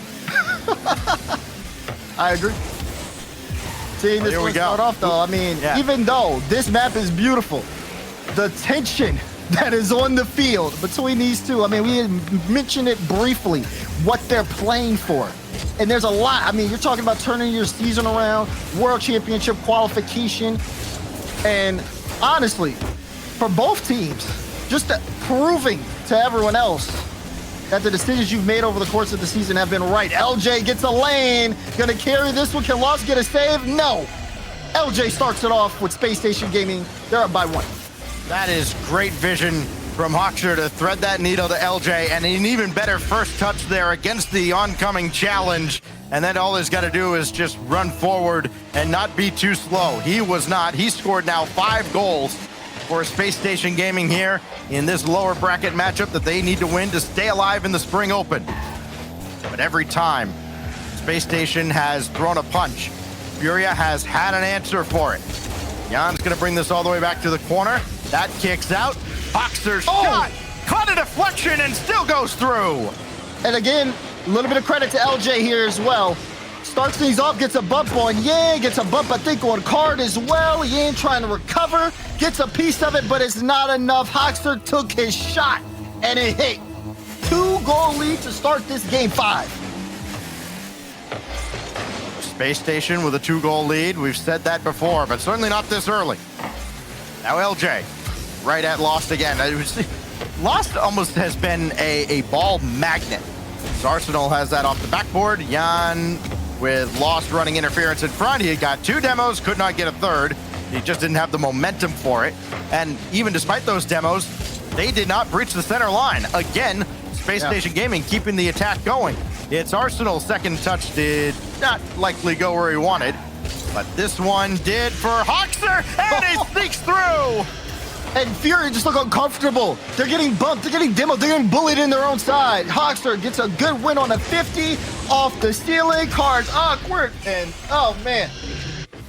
[SPEAKER 3] I agree. Seeing this one start off though, I mean, even though this map is beautiful, the tension that is on the field between these two, I mean, we mentioned it briefly, what they're playing for. And there's a lot. I mean, you're talking about turning your season around, World Championship qualification, and honestly, for both teams, just proving to everyone else that the decisions you've made over the course of the season have been right. LJ gets a lane, gonna carry this one. Can Lost get a save? No. LJ starts it off with Space Station Gaming. They're up by 1.
[SPEAKER 2] That is great vision from Hawkster to thread that needle to LJ, and an even better first touch there against the oncoming challenge. And then all he's got to do is just run forward and not be too slow. He was not. He scored now 5 goals for Space Station Gaming here in this lower bracket matchup that they need to win to stay alive in the Spring Open. But every time Space Station has thrown a punch, Furia has had an answer for it. Jan's gonna bring this all the way back to the corner. That kicks out. Boxer's shot, caught a deflection and still goes through.
[SPEAKER 3] And again, a little bit of credit to LJ here as well. Starts things off, gets a bump on Yan, gets a bump, I think, on Card as well. Yan trying to recover, gets a piece of it, but it's not enough. Hoxter took his shot, and it hit. 2-goal lead to start this Game 5.
[SPEAKER 2] Space Station with a 2-goal lead. We've said that before, but certainly not this early. Now LJ, right at Lost again. Lost almost has been a ball magnet. So Arsenal has that off the backboard. Jan with Lost running interference in front. He got 2 demos, could not get a third. He just didn't have the momentum for it. And even despite those demos, they did not breach the center line. Again, Space Station Gaming keeping the attack going. It's Arsenal's second touch did not likely go where he wanted, but this one did for Hawkster, and he sneaks through.
[SPEAKER 3] And Fury just look uncomfortable. They're getting bumped, they're getting demoed, they're getting bullied in their own side. Hawkster gets a good win on a 50 off the ceiling. Cards awkward, and oh man.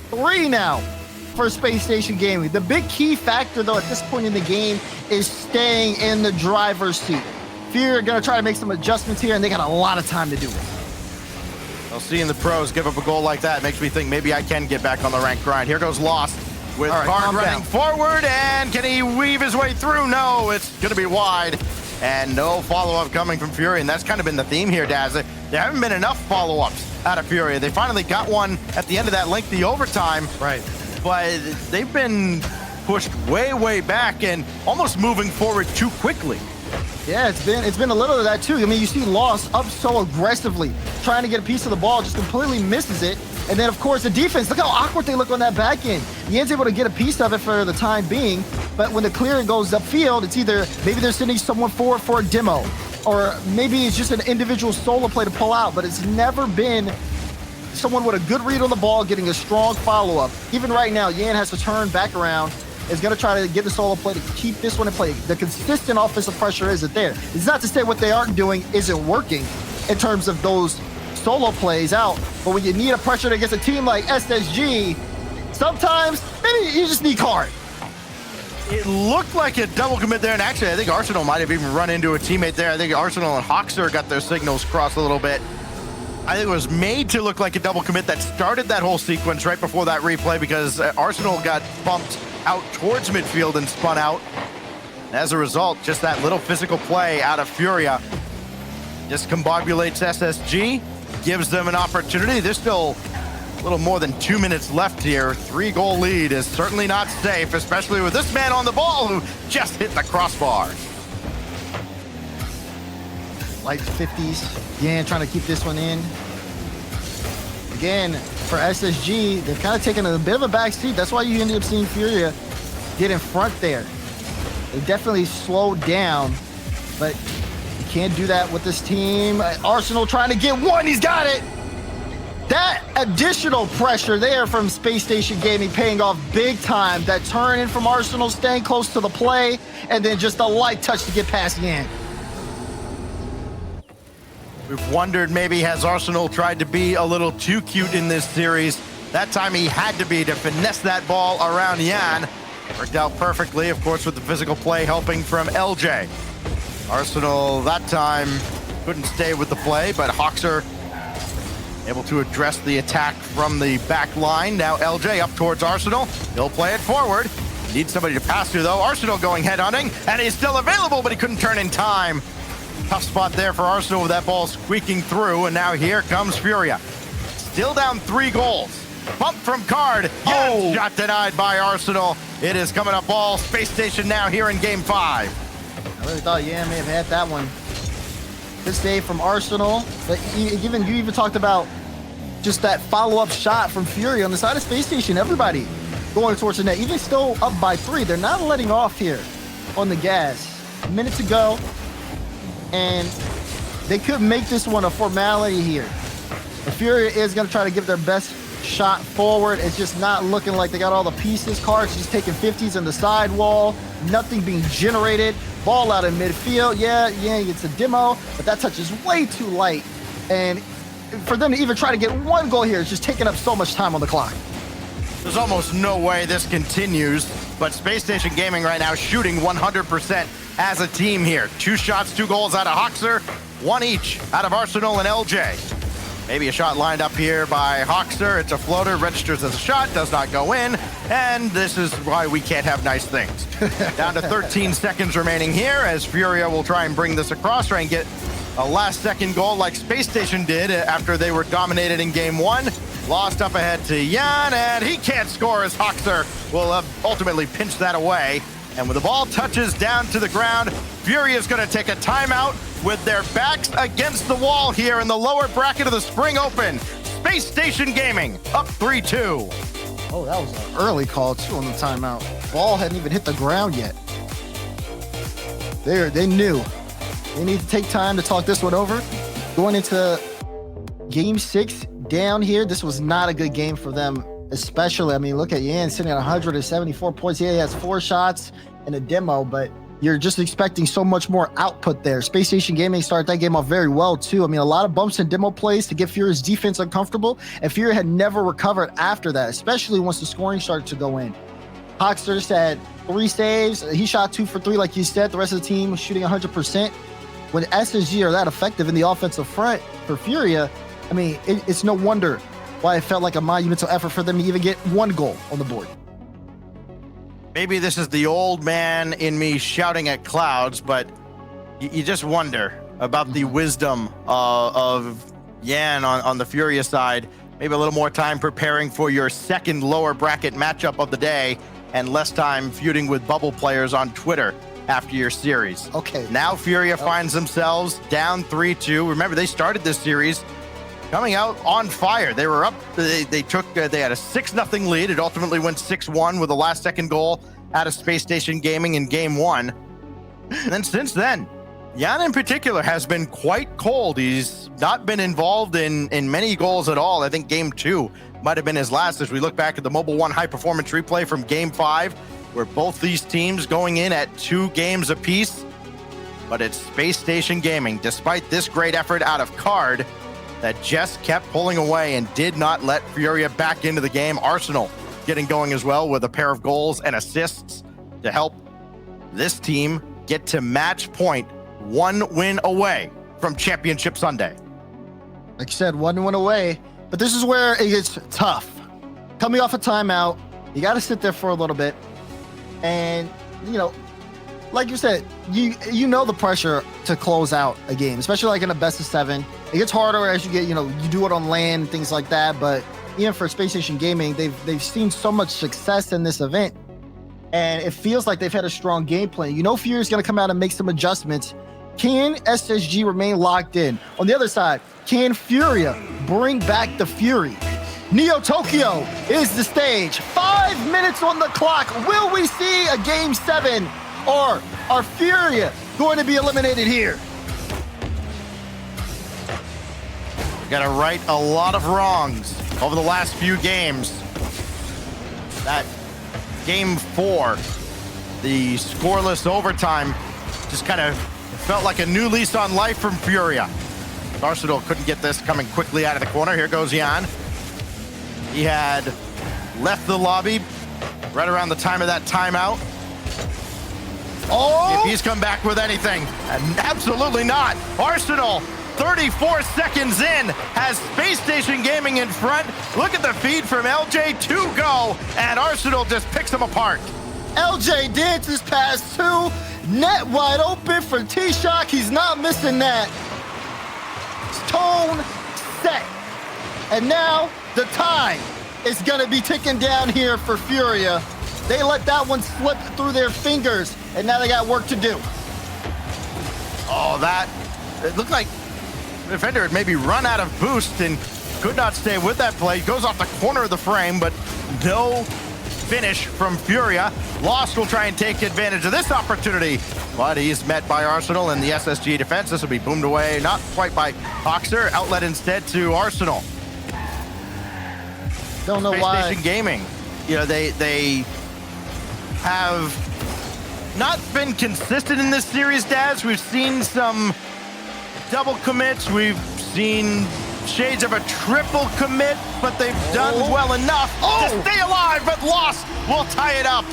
[SPEAKER 3] 3 now for Space Station Gaming. The big key factor though at this point in the game is staying in the driver's seat. Fury are gonna try to make some adjustments here, and they got a lot of time to do it.
[SPEAKER 2] Well, seeing the pros give up a goal like that makes me think maybe I can get back on the rank grind. Here goes Lost with Card running forward, and can he weave his way through? No, it's going to be wide, and no follow-up coming from Fury, and that's kind of been the theme here, Daz. There haven't been enough follow-ups out of Fury. They finally got one at the end of that lengthy overtime,
[SPEAKER 3] right?
[SPEAKER 2] But they've been pushed way, way back and almost moving forward too quickly.
[SPEAKER 3] Yeah, it's been a little of that too. I mean, you see Lost up so aggressively, trying to get a piece of the ball, just completely misses it. And then, of course, the defense, look how awkward they look on that back end. Yan's able to get a piece of it for the time being, but when the clearing goes upfield, it's either maybe they're sending someone forward for a demo, or maybe it's just an individual solo play to pull out, but it's never been someone with a good read on the ball getting a strong follow-up. Even right now, Yan has to turn back around, is going to try to get the solo play to keep this one in play. The consistent offensive pressure isn't there. It's not to say what they aren't doing isn't working in terms of those solo plays out, but when you need a pressure against a team like SSG, sometimes maybe you just need Card.
[SPEAKER 2] It looked like a double commit there, and actually I think Arsenal might have even run into a teammate there. I think Arsenal and Hawkster got their signals crossed a little bit. I think it was made to look like a double commit that started that whole sequence right before that replay, because Arsenal got bumped out towards midfield and spun out. And as a result, just that little physical play out of Furia discombobulates SSG, gives them an opportunity. There's still a little more than 2 minutes left here. 3-goal lead is certainly not safe, especially with this man on the ball who just hit the crossbar.
[SPEAKER 3] Light 50s. Yan trying to keep this one in. Again, for SSG, they've kind of taken a bit of a back seat. That's why you ended up seeing Furia get in front there. They definitely slowed down, but you can't do that with this team. Arsenal trying to get one. He's got it. That additional pressure there from Space Station Gaming paying off big time. That turn in from Arsenal, staying close to the play, and then just a light touch to get past Yan.
[SPEAKER 2] We've wondered maybe has Arsenal tried to be a little too cute in this series. That time he had to be to finesse that ball around Yan. Worked out perfectly, of course, with the physical play helping from LJ. Arsenal that time couldn't stay with the play, but Hoxer able to address the attack from the back line. Now LJ up towards Arsenal. He'll play it forward. Needs somebody to pass to, though. Arsenal going headhunting, and he's still available, but he couldn't turn in time. Tough spot there for Arsenal with that ball squeaking through, and now here comes Furia. Still down 3 goals. Bump from Card. Oh! Shot denied by Arsenal. It is coming up all Space Station now here in Game 5.
[SPEAKER 3] I really thought Yan may have had that one. Good save from Arsenal. But you even talked about just that follow-up shot from Fury on the side of Space Station. Everybody going towards the net. Even still up by 3. They're not letting off here on the gas. A minute to go. And they could make this one a formality here. The Fury is going to try to give their best shot forward. It's just not looking like they got all the pieces. Cards just taking 50s on the sidewall. Nothing being generated. Ball out in midfield. Yeah, it's a demo, but that touch is way too light. And for them to even try to get one goal here is just taking up so much time on the clock.
[SPEAKER 2] There's almost no way this continues, but Space Station Gaming right now shooting 100% as a team here. 2 shots, 2 goals out of Hoxer, 1 each out of Arsenal and LJ. Maybe a shot lined up here by Hoxer. It's a floater, registers as a shot, does not go in, and this is why we can't have nice things. Down to 13 seconds remaining here as Furia will try and bring this across, try and get a last-second goal like Space Station did after they were dominated in Game 1. Lost up ahead to Yan, and he can't score as Hoxer will ultimately pinch that away. And when the ball touches down to the ground, Fury is going to take a timeout with their backs against the wall here in the lower bracket of the Spring Open. Space Station Gaming up 3-2.
[SPEAKER 3] Oh, that was an early call, too, on the timeout. Ball hadn't even hit the ground yet. They knew. They need to take time to talk this one over. Going into Game 6 down here, this was not a good game for them, especially. I mean, look at Yan sitting at 174 points. Yeah, he has 4 shots in a demo, but you're just expecting so much more output there. Space Station Gaming started that game off very well, too. I mean, a lot of bumps and demo plays to get Furia's defense uncomfortable, and Furia had never recovered after that, especially once the scoring started to go in. Hoxer had 3 saves. He shot 2 for 3, like you said. The rest of the team was shooting 100%. When SSG are that effective in the offensive front for Furia, I mean, it's no wonder why it felt like a monumental effort for them to even get 1 goal on the board.
[SPEAKER 2] Maybe this is the old man in me shouting at clouds, but you just wonder about the wisdom of Yan on the Furia side. Maybe a little more time preparing for your second lower bracket matchup of the day and less time feuding with bubble players on Twitter after your series.
[SPEAKER 3] Okay.
[SPEAKER 2] Now Furia finds themselves down 3-2. Remember, they started this series coming out on fire. They were up. They had a 6-0 lead. It ultimately went 6-1 with a last-second goal out of Space Station Gaming in Game 1. And then since then, Yan in particular has been quite cold. He's not been involved in many goals at all. I think Game 2 might have been his last as we look back at the Mobile 1 high-performance replay from Game 5, where both these teams going in at 2 games apiece. But it's Space Station Gaming, despite this great effort out of Card, that just kept pulling away and did not let Furia back into the game. Arsenal getting going as well with a pair of goals and assists to help this team get to match point, 1 win away from Championship Sunday.
[SPEAKER 3] Like you said, 1 win away, but this is where it gets tough. Coming off a timeout, you got to sit there for a little bit. And, like you said, you know the pressure to close out a game, especially like in a best of 7. It gets harder as you get, you do it on land and things like that. But even for Space Station Gaming, they've seen so much success in this event, and it feels like they've had a strong game plan. Fury's going to come out and make some adjustments. Can SSG remain locked in? On the other side, can Furia bring back the Fury? Neo Tokyo is the stage. 5 minutes on the clock. Will we see a Game 7, or are Furia going to be eliminated here?
[SPEAKER 2] We got to right a lot of wrongs over the last few games. That game 4, the scoreless overtime, just kind of felt like a new lease on life from Furia. Arsenal couldn't get this coming quickly out of the corner. Here goes Jan. He had left the lobby right around the time of that timeout.
[SPEAKER 3] Oh!
[SPEAKER 2] If he's come back with anything, and absolutely not. Arsenal, 34 seconds in, has Space Station Gaming in front. Look at the feed from LJ, 2 go, and Arsenal just picks them apart.
[SPEAKER 3] LJ dances past 2, net wide open for T-Shock. He's not missing that. Tone set. And now the time is gonna be ticking down here for Furia. They let that one slip through their fingers, and now they got work to do.
[SPEAKER 2] Oh, it looked like the defender had maybe run out of boost and could not stay with that play. Goes off the corner of the frame, but no finish from Furia. Lost will try and take advantage of this opportunity, but he's met by Arsenal and the SSG defense. This will be boomed away, not quite by Hoxer, outlet instead to Arsenal.
[SPEAKER 3] Don't know
[SPEAKER 2] Space
[SPEAKER 3] why.
[SPEAKER 2] Station Gaming, you know, they have not been consistent in this series, Daz. We've seen some double commits. We've seen shades of a triple commit, but they've done well enough to stay alive, but Lost will tie it up.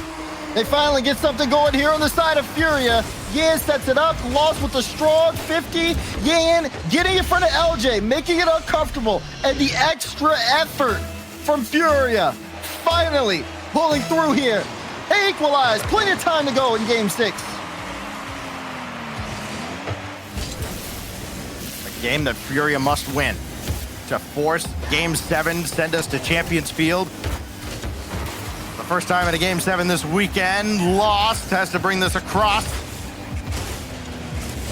[SPEAKER 3] They finally get something going here on the side of Furia. Yan sets it up, Lost with a strong 50. Yan getting in front of LJ, making it uncomfortable, and the extra effort from Furia. Finally pulling through here. They equalize, plenty of time to go in game 6.
[SPEAKER 2] A game that Furia must win to force game 7, send us to Champions Field. The first time in a game 7 this weekend. Lost has to bring this across.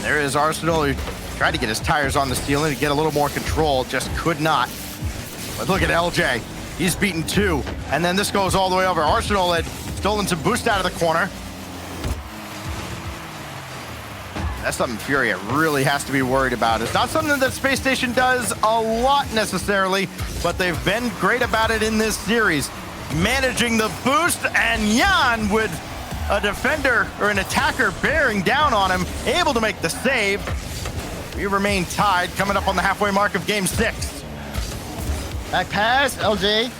[SPEAKER 2] There is Arsenal, who tried to get his tires on the ceiling to get a little more control, just could not. But look at LJ. He's beaten 2, and then this goes all the way over. Arsenal had stolen some boost out of the corner. That's something Furia really has to be worried about. It's not something that Space Station does a lot necessarily, but they've been great about it in this series. Managing the boost, and Jan with a defender or an attacker bearing down on him, able to make the save. We remain tied, coming up on the halfway mark of game 6.
[SPEAKER 3] Back pass, LJ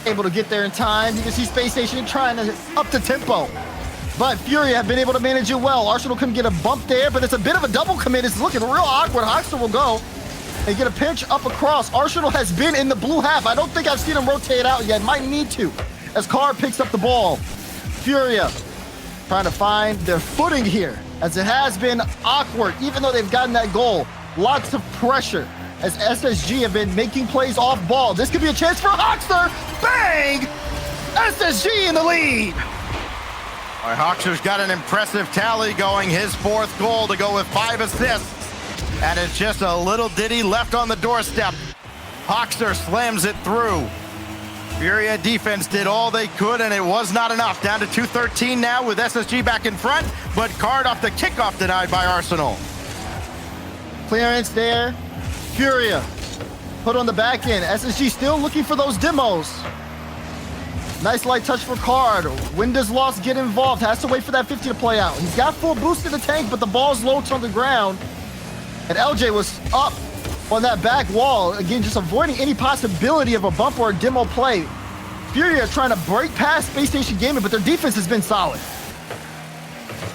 [SPEAKER 3] able to get there in time. You can see Space Station trying to up the tempo, but Furia have been able to manage it well. Arsenal couldn't get a bump there, but it's a bit of a double commit. It's looking real awkward. Hoxer will go and get a pinch up across. Arsenal has been in the blue half. I don't think I've seen him rotate out yet. Might need to, as Carr picks up the ball. Furia trying to find their footing here, as it has been awkward, even though they've gotten that goal. Lots of pressure, as SSG have been making plays off ball. This could be a chance for Hoxer. Bang! SSG in the lead.
[SPEAKER 2] All right, Hoxer's got an impressive tally going. His 4th goal to go with 5 assists. And it's just a little ditty left on the doorstep. Hoxer slams it through. Furia defense did all they could, and it was not enough. Down to 2:13 now with SSG back in front, but card off the kickoff denied by Arsenal.
[SPEAKER 3] Clearance there. Furia put on the back end. SSG still looking for those demos. Nice light touch for Card. When does Lost get involved? Has to wait for that 50 to play out. He's got full boost in the tank, but the ball's low to the ground. And LJ was up on that back wall. Again, just avoiding any possibility of a bump or a demo play. Furia trying to break past Space Station Gaming, but their defense has been solid.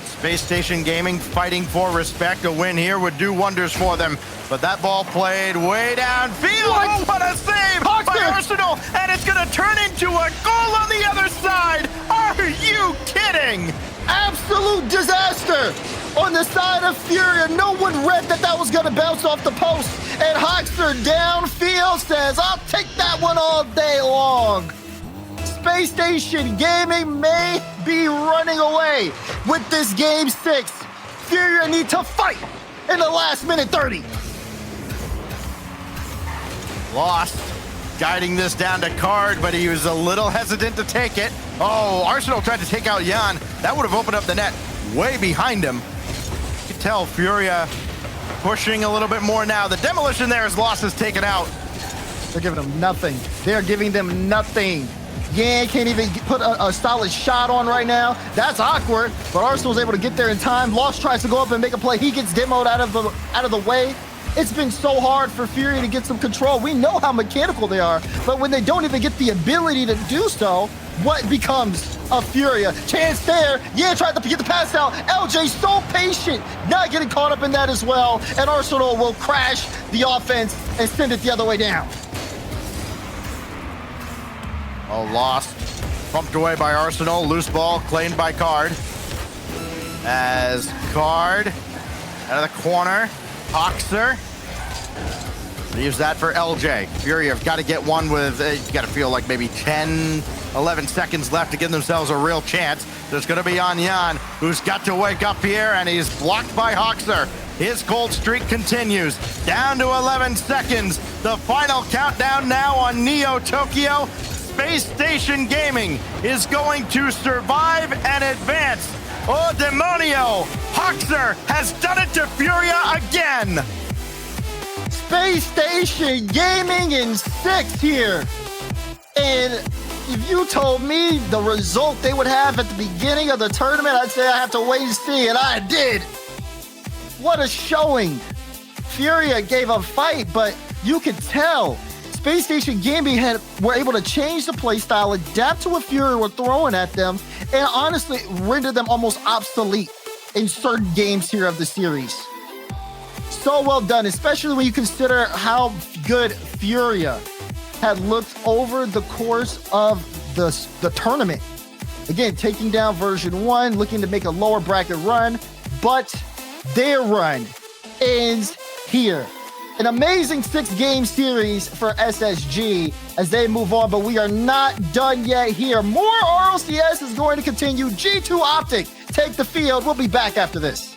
[SPEAKER 2] Space Station Gaming fighting for respect. A win here would do wonders for them. But that ball played way downfield. What a save by Arsenal! And it's going to turn into a goal on the other side. Are you kidding?
[SPEAKER 3] Absolute disaster on the side of Furia. No one read that was going to bounce off the post. And Hoxer downfield says, I'll take that one all day long. Space Station Gaming may be running away with this game 6. Furia need to fight in the last minute 30.
[SPEAKER 2] Lost, guiding this down to Card, but he was a little hesitant to take it. Oh, Arsenal tried to take out Jan. That would have opened up the net way behind him. You can tell Furia pushing a little bit more now. The demolition there as Lost is taken out.
[SPEAKER 3] They're giving them nothing. They're giving them nothing. Yan can't even put a solid shot on right now. That's awkward, but Arsenal's able to get there in time. Lost tries to go up and make a play. He gets demoed out of the way. It's been so hard for Furia to get some control. We know how mechanical they are, but when they don't even get the ability to do so, what becomes of Furia? Chance there. Yeah, tried to get the pass out. LJ so patient, not getting caught up in that as well. And Arsenal will crash the offense and send it the other way down.
[SPEAKER 2] Oh, lost. Pumped away by Arsenal. Loose ball claimed by Card. As Card out of the corner. Hoxer leaves that for LJ. Furia have got to get one with, you got to feel like maybe 10, 11 seconds left to give themselves a real chance. There's going to be Anyan, who's got to wake up here, and he's blocked by Hoxer. His cold streak continues. Down to 11 seconds. The final countdown now on Neo Tokyo. Space Station Gaming is going to survive and advance. Oh, Demonio! Hoxer has done it to Furia again!
[SPEAKER 3] Space Station Gaming in 6 here. And if you told me the result they would have at the beginning of the tournament, I'd say I have to wait and see, and I did. What a showing. Furia gave a fight, but you could tell Space Station Gaming were able to change the play style, adapt to what Furia were throwing at them, and honestly render them almost obsolete in certain games here of the series. So well done, especially when you consider how good Furia had looked over the course of the tournament. Again, taking down version 1, looking to make a lower bracket run, but their run ends here. An amazing 6-game series for SSG as they move on, but we are not done yet here. More RLCS is going to continue. G2 Optic take the field. We'll be back after this.